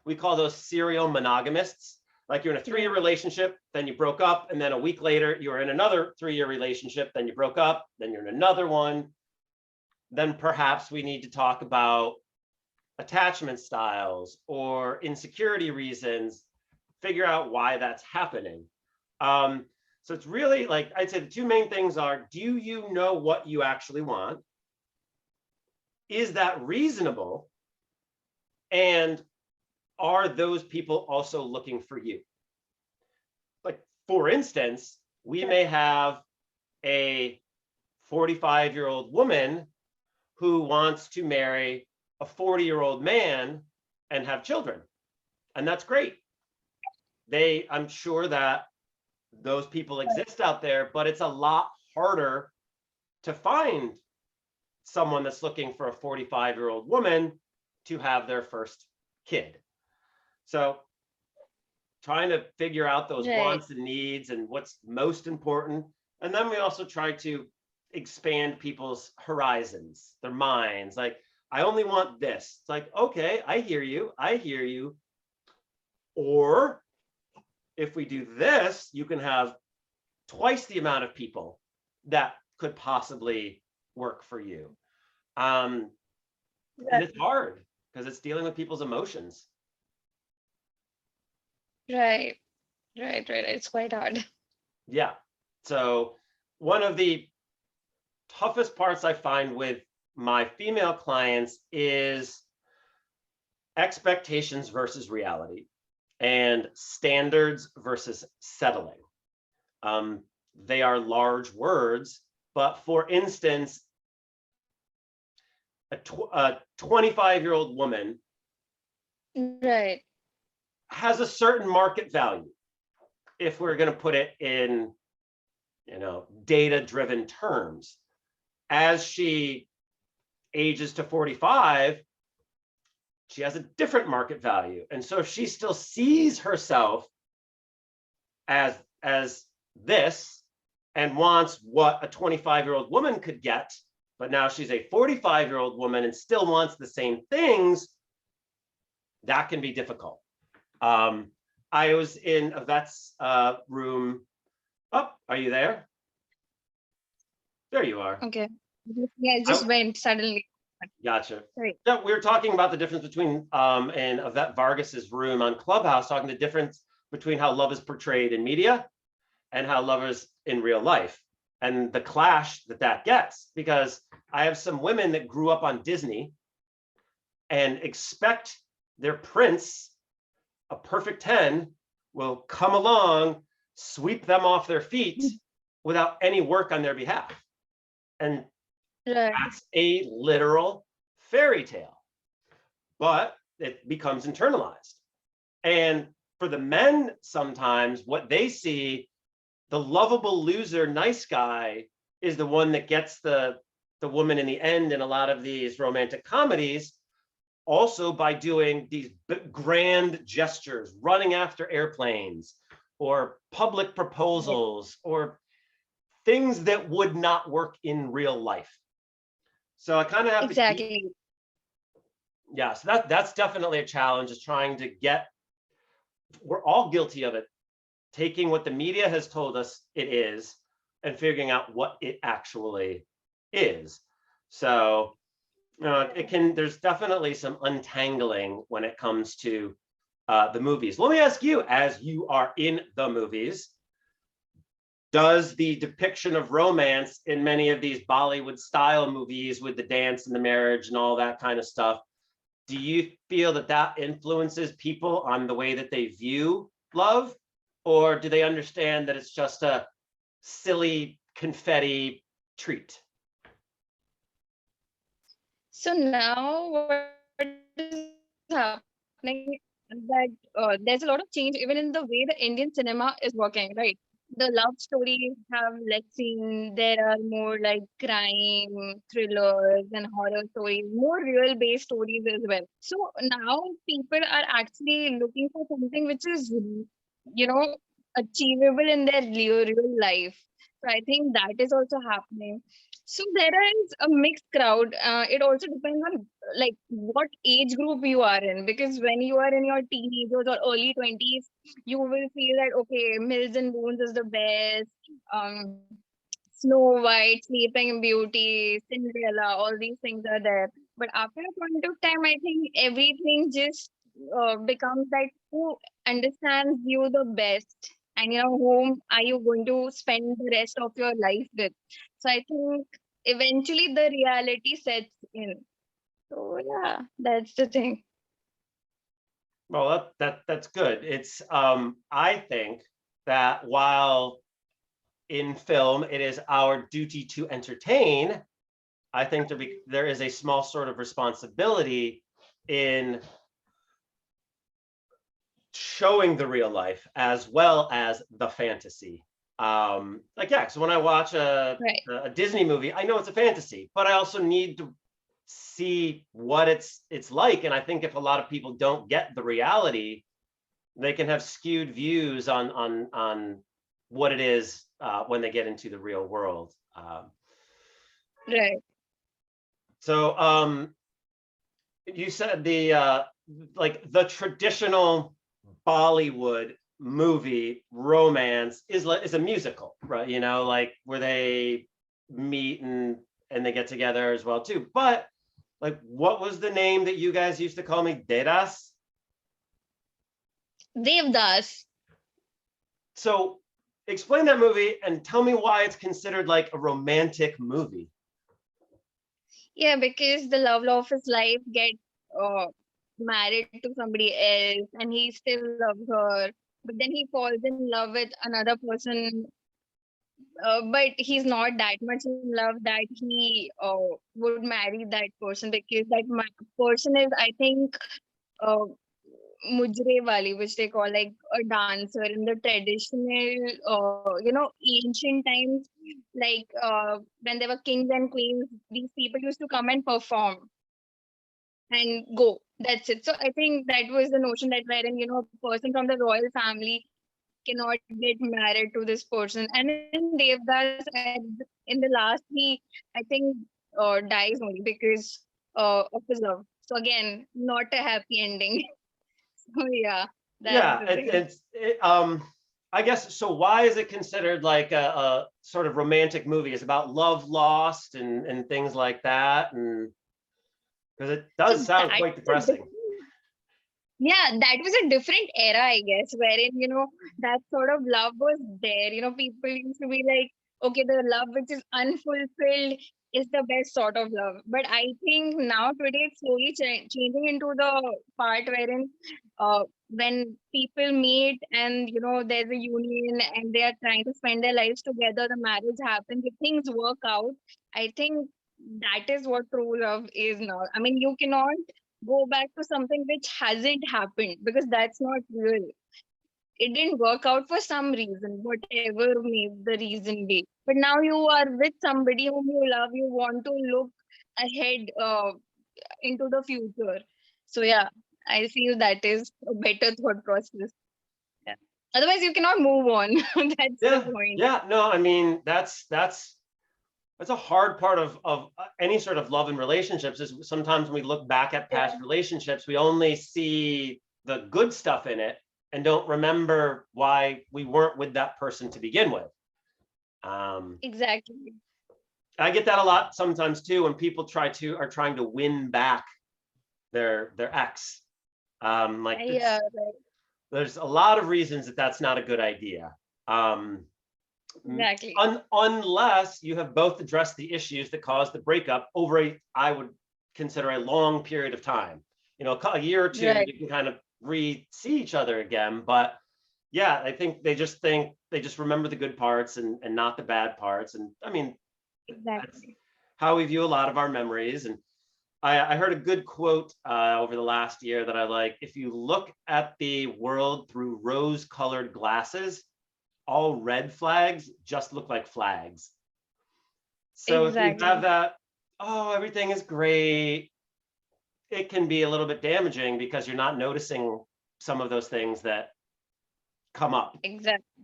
A: We call those serial monogamists. Like, you're in a 3-year relationship, then you broke up, and then a week later you're in another 3-year relationship, then you broke up, then you're in another one. Then perhaps we need to talk about attachment styles or insecurity reasons figure out why that's happening. So it's really like, I'd say the two main things are, do you know what you actually want? Is that reasonable? And are those people also looking for you? Like, for instance, we may have a 45-year-old woman who wants to marry a 40-year-old man and have children. And that's great. I'm sure that those people exist out there, but it's a lot harder to find someone that's looking for a 45-year-old woman to have their first kid. So trying to figure out those wants and needs and what's most important. And then we also try to expand people's horizons, their minds. Like, I only want this. It's like, okay, I hear you. I hear you. Or if we do this, you can have twice the amount of people that could possibly work for you. And it's hard because it's dealing with people's emotions.
B: Right. It's quite hard.
A: Yeah. So one of the toughest parts I find with my female clients is expectations versus reality and standards versus settling. They are large words, but for instance, a 25-year-old woman has a certain market value. If we're going to put it in, data-driven terms, as she ages to 45, she has a different market value. And so if she still sees herself as this and wants what a 25-year-old woman could get, but now she's a 45-year-old woman and still wants the same things, that can be difficult. I was in a vet's room. Oh, are you there? There you are.
B: Okay. Yeah, it just went suddenly.
A: Gotcha.
B: Right.
A: Yeah, we were talking about the difference between in Yvette Vargas's room on Clubhouse, talking the difference between how love is portrayed in media and how love is in real life, and the clash that gets. Because I have some women that grew up on Disney and expect their prince, a perfect 10, will come along, sweep them off their feet without any work on their behalf. And that's a literal fairy tale, but it becomes internalized. And for the men, sometimes what they see, the lovable loser, nice guy, is the one that gets the woman in the end in a lot of these romantic comedies, also by doing these grand gestures, running after airplanes, or public proposals, or things that would not work in real life. So I kind of have
B: to
A: yeah, so that's definitely a challenge, is trying to get, we're all guilty of it, taking what the media has told us it is and figuring out what it actually is. So there's definitely some untangling when it comes to the movies. Let me ask you, as you are in the movies, does the depiction of romance in many of these Bollywood style movies with the dance and the marriage and all that kind of stuff, do you feel that influences people on the way that they view love? Or do they understand that it's just a silly confetti treat?
B: So now what is happening is that there's a lot of change even in the way the Indian cinema is working, right? The love stories have less seen. There are more like crime, thrillers, and horror stories, more real based stories as well. So now people are actually looking for something which is, achievable in their real life. So I think that is also happening. So there is a mixed crowd. It also depends on like what age group you are in, because when you are in your teenagers or early 20s, you will feel that okay, Mills and Boons is the best. Snow White, Sleeping Beauty, Cinderella, all these things are there. But after a point of time, I think everything just becomes that who understands you the best, and whom are you going to spend the rest of your life with. So I think eventually the reality sets in. So yeah, that's the thing.
A: Well, that's good. It's I think that while in film it is our duty to entertain, I think there is a small sort of responsibility in showing the real life as well as the fantasy. Like, yeah, so when I watch
B: Right.
A: a Disney movie, I know it's a fantasy, but I also need to see what it's like. And I think if a lot of people don't get the reality, they can have skewed views on what it is when they get into the real world.
B: Right.
A: So you said the like the traditional Bollywood movie romance is a musical, right? You know, like where they meet and they get together as well too. But like, what was the name that you guys used to call me? Dedas?
B: Devdas.
A: So explain that movie and tell me why it's considered like a romantic movie.
B: Yeah, because the love of his life get uh, married to somebody else, and he still loves her. But then he falls in love with another person, but he's not that much in love that he would marry that person, because that person is, I think, uh, mujre wali, which they call like a dancer in the traditional, ancient times, like when there were kings and queens, these people used to come and perform and go. That's it. So I think that was the notion, that wherein, a person from the royal family cannot get married to this person. And in Devdas, in the last, he, I think, dies only because of his love. So again, not a happy ending. So yeah, that's
A: Yeah,
B: the thing.
A: I guess so. Why is it considered like a sort of romantic movie? It's about love lost and things like that, and because it
B: So
A: does sound
B: that
A: quite
B: was a
A: depressing.
B: yeah, that was a different era, I guess, wherein, that sort of love was there. People used to be like, okay, the love which is unfulfilled is the best sort of love. But I think now today it's slowly changing into the part wherein when people meet and, there's a union and they are trying to spend their lives together, the marriage happens, if things work out, I think that is what true love is now. I mean, you cannot go back to something which hasn't happened, because that's not real. It didn't work out for some reason, whatever may the reason be. But now you are with somebody whom you love, you want to look ahead into the future. So yeah, I feel that is a better thought process. Yeah. Otherwise, you cannot move on. That's the
A: Yeah,
B: point.
A: yeah. No, I mean that's a hard part of any sort of love and relationships. Is sometimes when we look back at
B: Yeah,
A: past relationships, we only see the good stuff in it and don't remember why we weren't with that person to begin with. Um,
B: exactly.
A: I get that a lot sometimes too when people are trying to win back their ex. Like
B: Yeah, right.
A: there's a lot of reasons that that's not a good idea. Um,
B: Exactly.
A: unless you have both addressed the issues that caused the breakup over I would consider a long period of time. You know, a year or two,
B: Right.
A: you can kind of see each other again. But yeah, I think they just remember the good parts and not the bad parts. And I mean, that's
B: Exactly.
A: how we view a lot of our memories. And I heard a good quote over the last year that I like. If you look at the world through rose-colored glasses, all red flags just look like flags. So if you have
B: Exactly.
A: that, oh, everything is great, it can be a little bit damaging because you're not noticing some of those things that come up.
B: Exactly.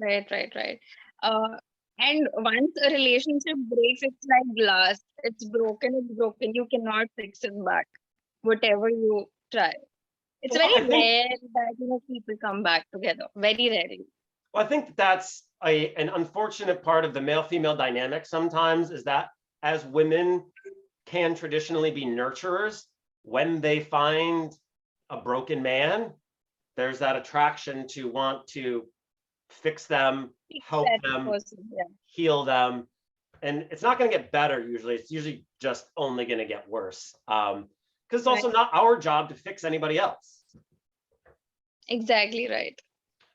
B: Right, right, right. Uh, and once a relationship breaks, it's like glass. It's broken, it's broken. You cannot fix it back, whatever you try. It's
A: Well,
B: very
A: I think
B: rare that, people come back together. Very rarely.
A: well, I think that's an unfortunate part of the male-female dynamic sometimes is that as women can traditionally be nurturers, when they find a broken man, There's that attraction to want to fix them, help
B: That
A: them,
B: person, yeah.
A: heal them. And it's not going to get better usually. It's usually just only going to get worse. Because it's also
B: Right.
A: not our job to fix anybody else.
B: Exactly right.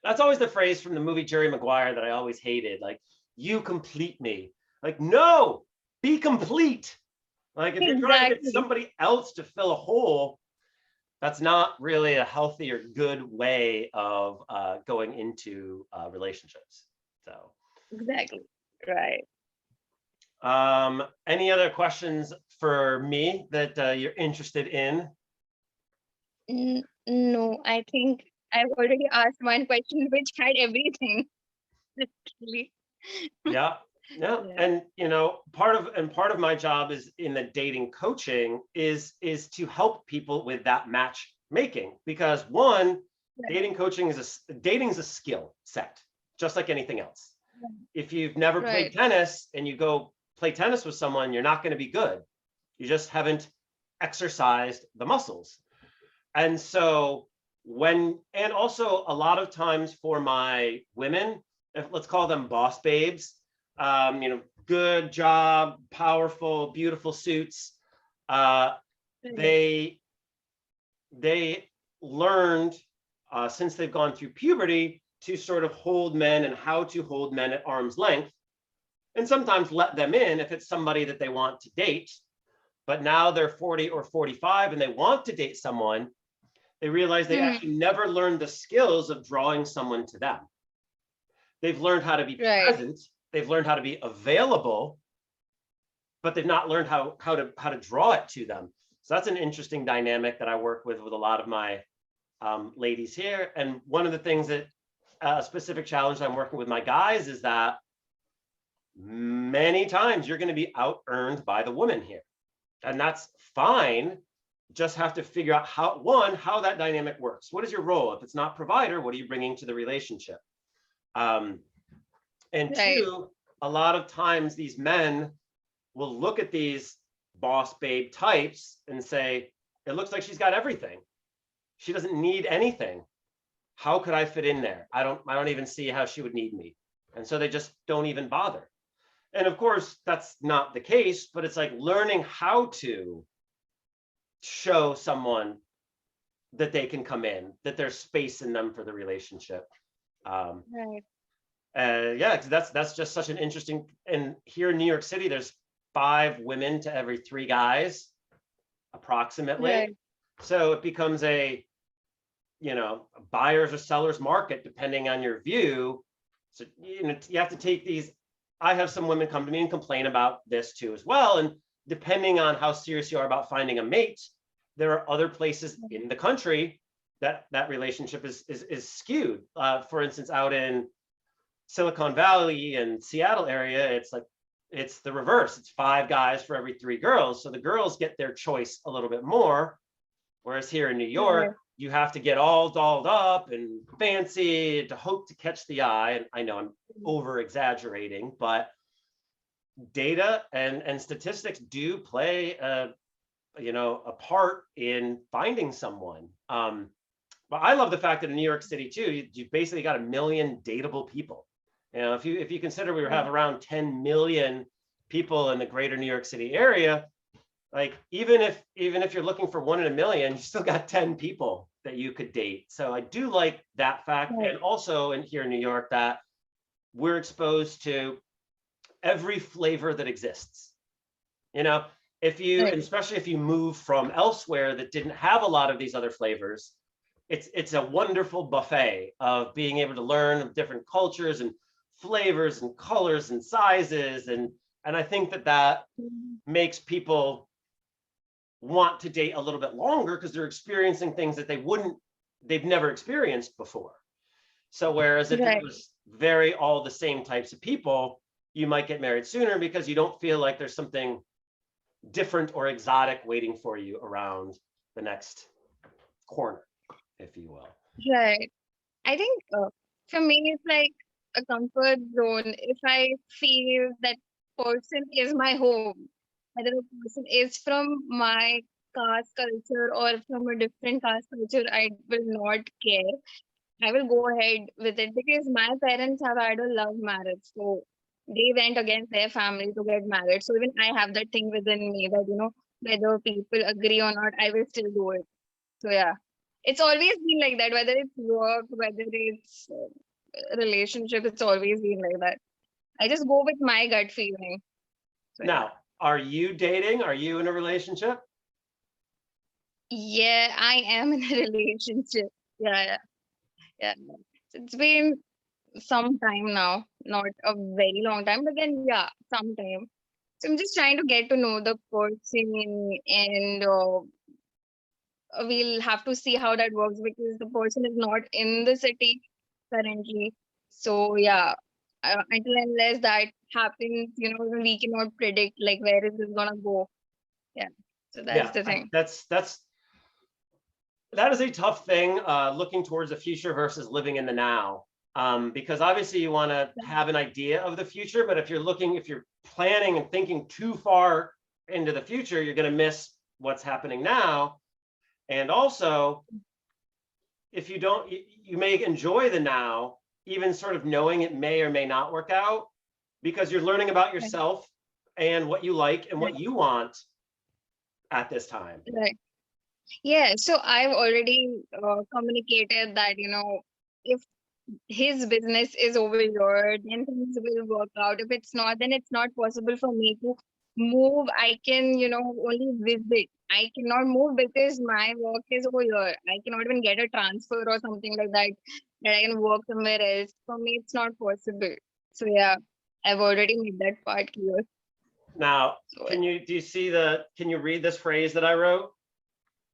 A: That's always the phrase from the movie Jerry Maguire that I always hated. Like, you complete me. Like, no, be complete. Like, if you're trying to get
B: Exactly.
A: somebody else to fill a hole, that's not really a healthy or good way of going into relationships. So,
B: Exactly. Right.
A: any other questions for me that you're interested in?
B: No, I think I've already asked one question which had everything. Literally.
A: Yeah, yeah,
B: Yeah.
A: and part of my job is in the dating coaching is to help people with that match making, because one,
B: Right.
A: dating coaching dating's a skill set, just like anything else. If you've never played
B: Right.
A: tennis and you go play tennis with someone, you're not going to be good. You just haven't exercised the muscles. And so and also a lot of times for my women, let's call them boss babes, good job, powerful, beautiful suits. Uh,
B: Right.
A: they they learned since they've gone through puberty to sort of hold men and how to hold men at arm's length, and sometimes let them in if it's somebody that they want to date. But now they're 40 or 45 and they want to date someone, they realize they
B: Mhm.
A: actually never learned the skills of drawing someone to them. They've learned how to be
B: Right.
A: present, they've learned how to be available, but they've not learned how to draw it to them. So that's an interesting dynamic that I work with a lot of my ladies here. And one of the things that a specific challenge I'm working with my guys is that many times you're going to be out earned by the woman here, and that's fine. Just have to figure out how that dynamic works. What is your role? If it's not provider, what are you bringing to the relationship? um, and
B: Right.
A: two, a lot of times these men will look at these boss babe types and say, it looks like she's got everything, she doesn't need anything, how could I fit in there? I don't even see how she would need me. And so they just don't even bother. And of course that's not the case, but it's like learning how to show someone that they can come in, that there's space in them for the relationship. Um,
B: Right.
A: yeah, 'cause that's just such an interesting. And here in New York City, there's 5 women to every 3 guys, approximately.
B: Right.
A: So it becomes a buyers or sellers market depending on your view. So you have to take these. I have some women come to me and complain about this too as well. And depending on how serious you are about finding a mate, there are other places in the country that relationship is skewed. For instance, out in Silicon Valley and Seattle area, it's the reverse. It's 5 guys for every 3 girls. So the girls get their choice a little bit more. Whereas here in New
B: Right.
A: York, you have to get all dolled up and fancy to hope to catch the eye. And I know I'm over exaggerating, but data and statistics do play a part in finding someone. But I love the fact that in New York City too, you've basically got 1 million dateable people. If you consider we have around 10 million people in the greater New York City area, like even if you're looking for 1 in 1 million, you still got 10 people that you could date. So I do like that fact.
B: Right.
A: And also here in New York, that we're exposed to every flavor that exists. You know, if you,
B: Right.
A: especially if you move from elsewhere that didn't have a lot of these other flavors, it's a wonderful buffet of being able to learn of different cultures and flavors and colors and sizes. And I think that
B: Mhm.
A: makes people want to date a little bit longer because they're experiencing things that they've never experienced before. So whereas if it
B: Right.
A: was very all the same types of people, you might get married sooner because you don't feel like there's something different or exotic waiting for you around the next corner, if you will.
B: Right. I think for me, it's like a comfort zone. If I feel that person is my home, whether a person is from my caste culture or from a different caste culture, I will not care. I will go ahead with it because my parents have had a love marriage. So they went against their family to get married. So even I have that thing within me that, whether people agree or not, I will still do it. So yeah, it's always been like that, whether it's work, whether it's relationship, it's always been like that. I just go with my gut feeling. So yeah.
A: Now, are you dating? Are you in a relationship?
B: Yeah, I am in a relationship. Yeah, yeah. It's been some time now, not a very long time, but then yeah, some time. So I'm just trying to get to know the person, and we'll have to see how that works because the person is not in the city currently. So yeah, until unless that happens, we cannot predict like where is this gonna go. Yeah, so that's
A: Yeah,
B: the thing.
A: that is a tough thing, looking towards the future versus living in the now. Because obviously you want to have an idea of the future, but if you're planning and thinking too far into the future, you're going to miss what's happening now. And also, if you don't, you may enjoy the now, even sort of knowing it may or may not work out, because you're learning about
B: Right,
A: yourself and what you like and
B: right,
A: what you want at this time.
B: right. Yeah, so I've already communicated that, if his business is over here, then things will work out. If it's not, then it's not possible for me to move. I can, only visit. I cannot move because my work is over here. I cannot even get a transfer or something like that, that I can work somewhere else. For me, it's not possible. So yeah, I've already made that part clear.
A: Now,
B: So
A: can you read this phrase that I wrote?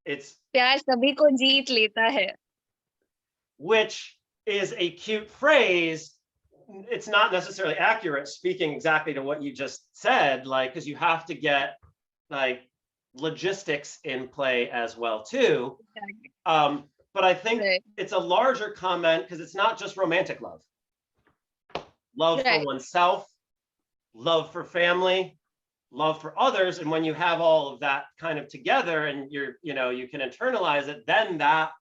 A: It's
B: प्यार सभी को जीत लेता है.
A: which is a cute phrase. It's not necessarily accurate, speaking exactly to what you just said, like, because you have to get like logistics in play as well too. But I think
B: Right,
A: it's a larger comment because it's not just romantic love. Love for
B: right,
A: oneself, love for family, love for others. And when you have all of that kind of together and you can internalize it, then that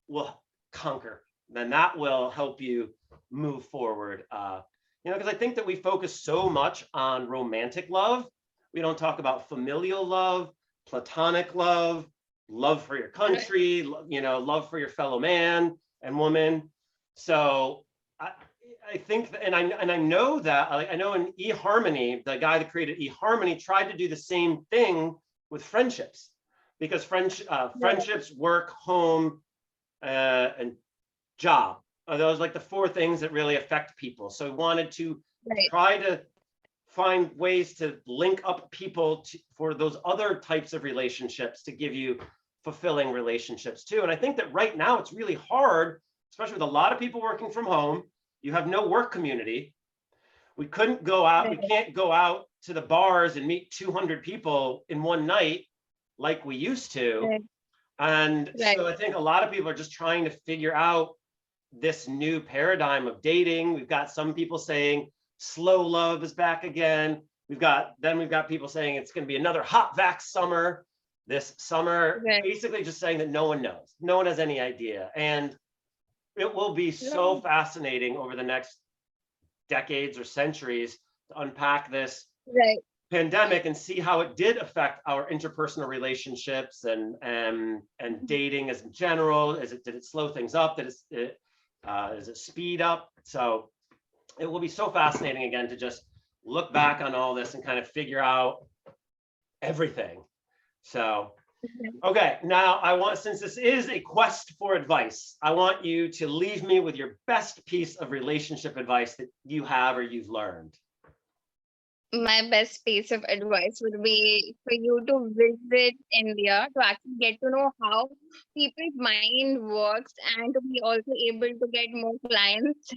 A: will conquer. Then that will help you move forward. Because I think that we focus so much on romantic love. We don't talk about familial love, platonic love for your
B: right,
A: country, love for your fellow man and woman. So I think, and I know that, I know in eHarmony, the guy that created eHarmony tried to do the same thing with friendships, because
B: right,
A: friendships, work, home, and job are those like the four things that really affect people. So he wanted to
B: right,
A: try to find ways to link up people for those other types of relationships to give you fulfilling relationships too. And I think that right now it's really hard, especially with a lot of people working from home. You have no work community. We couldn't go out. We
B: right,
A: can't go out to the bars and meet 200 people in one night like we used to.
B: right,
A: And
B: right,
A: so I think a lot of people are just trying to figure out this new paradigm of dating. We've got some people saying slow love is back again. We've got people saying it's going to be another hot vax summer this summer,
B: right.
A: basically just saying that no one knows. No one has any idea. And it will be so
B: Right,
A: fascinating over the next decades or centuries to unpack this
B: right,
A: pandemic and see how it did affect our interpersonal relationships and dating as in general. Did it slow things up? Does it speed up? So it will be so fascinating again to just look back on all this and kind of figure out everything. So okay, now since this is a quest for advice, I want you to leave me with your best piece of relationship advice that you have or you've learned.
B: my best piece of advice would be for you to visit India to actually get to know how people's mind works and to be also able to get more clients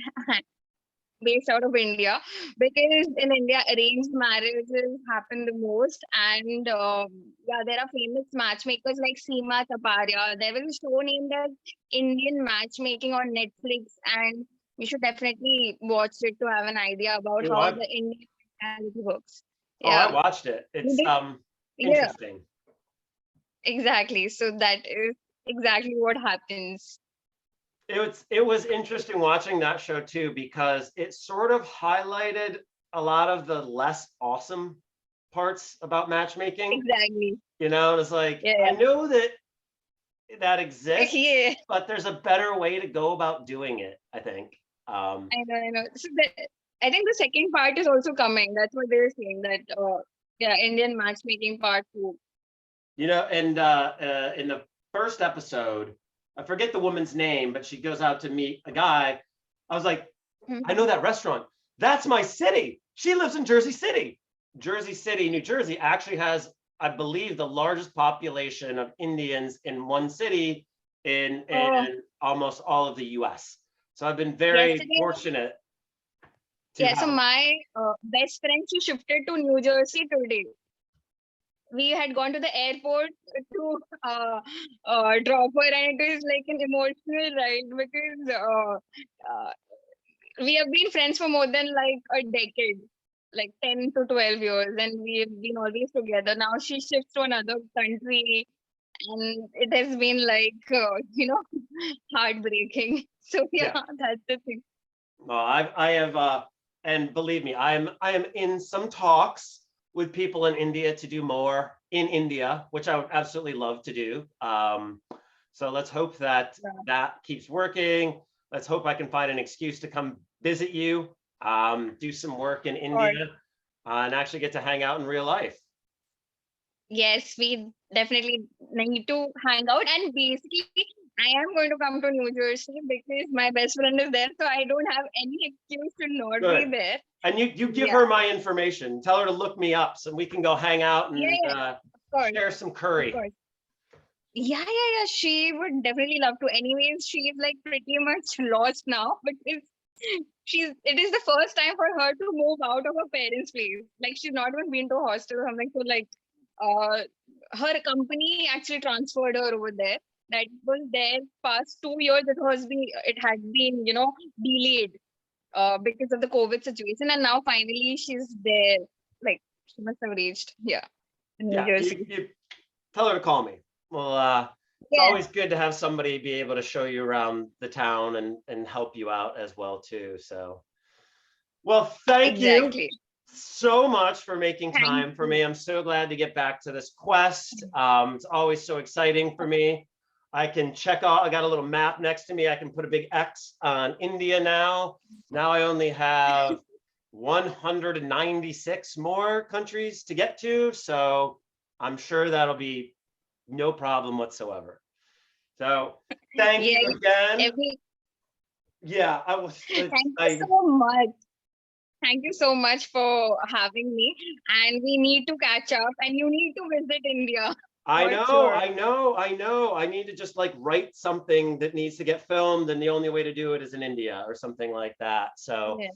B: based out of India, because in India arranged marriages happen the most, and yeah, there are famous matchmakers like Seema Taparia. There was a show named as Indian Matchmaking on Netflix, and you should definitely watch it to have an idea about
A: Oh,
B: how the Indian reality works.
A: I
B: Yeah,
A: watched it.
B: you
A: It's
B: did? Yeah,
A: interesting.
B: exactly. So that is exactly what happens.
A: It was interesting watching that show too, because it sort of highlighted a lot of the less awesome parts about matchmaking.
B: Exactly.
A: It's like, I
B: Yeah.
A: know that exists,
B: Yeah.
A: but there's a better way to go about doing it, I think.
B: I know, I know. So I think the second part is also coming. That's what they're saying. That yeah, Indian matchmaking part too.
A: And in the first episode, I forget the woman's name, but she goes out to meet a guy. I was like, I know that restaurant. That's my city. She lives in Jersey City. Jersey City, New Jersey actually has, I believe, the largest population of Indians in one city in
B: Oh,
A: almost all of the US. So I've been very
B: yesterday,
A: fortunate to
B: yeah. So
A: have.
B: my best friend, she shifted to New Jersey today. We had gone to the airport to drop her, and it was like an emotional ride because we have been friends for more than like a decade, like 10 to 12 years, and we've been always together. Now she shifts to another country, and it has been like, heartbreaking. So, yeah,
A: Yeah.
B: that's the thing.
A: Well, I have, and believe me, I am in some talks with people in India to do more in India, which I would absolutely love to do. So let's hope that
B: Yeah.
A: that keeps working. Let's hope I can find an excuse to come visit you, do some work in
B: Or,
A: India, and actually get to hang out in real life.
B: yes, we definitely need to hang out. And basically, I am going to come to New Jersey because my best friend is there. So I don't have any excuse to not be
A: Good.
B: there.
A: And you give
B: Yeah.
A: her my information. Tell her to look me up so we can go hang out
B: Yeah,
A: and
B: yeah, of course.
A: share some
B: Of
A: curry.
B: course. Yeah, yeah, yeah. She would definitely love to. Anyways, she's like pretty much lost now because it is the first time for her to move out of her parents' place. Like she's not even been to a hostel or something. So like uh her company actually transferred her over there. That was there past 2 years. It had been, delayed because of the COVID situation. And now finally she's there. Like she must have reached, yeah, in New
A: Yeah,
B: Jersey.
A: you tell her to call me. Well, it's
B: Yeah,
A: always good to have somebody be able to show you around the town and help you out as well too. So, well, thank you
B: exactly.
A: so much for making
B: Thank
A: time for
B: you.
A: me. I'm so glad to get back to this quest. It's always so exciting for me. I can check off, I got a little map next to me. I can put a big X on India now. Now I only have 196 more countries to get to. So I'm sure that'll be no problem whatsoever. So thank
B: Yeah,
A: you again.
B: every
A: Yeah,
B: thank you so much. Thank you so much for having me. And we need to catch up and you need to visit India
A: I
B: for
A: know,
B: sure.
A: I know, I know. I need to just like write something that needs to get filmed, and the only way to do it is in India or something like that. So,
B: Yeah.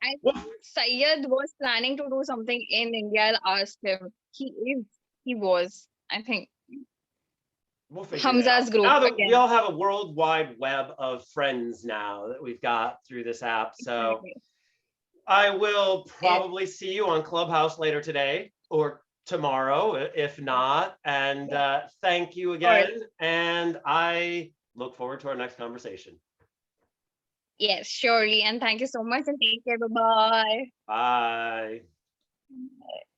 B: I
A: well,
B: think Syed was planning to do something in India. I'll ask him. He was, I think.
A: we'll figure it out.
B: Hamza's group
A: Now that we
B: again.
A: all have a worldwide web of friends now that we've got through this app. So
B: Exactly.
A: I will
B: Yeah.
A: probably see you on Clubhouse later today or tomorrow, if not. And
B: Yeah.
A: thank you
B: Of course.
A: again. And I look forward to our next conversation.
B: Yes, surely. And thank you so much and take care. Bye-bye.
A: Bye.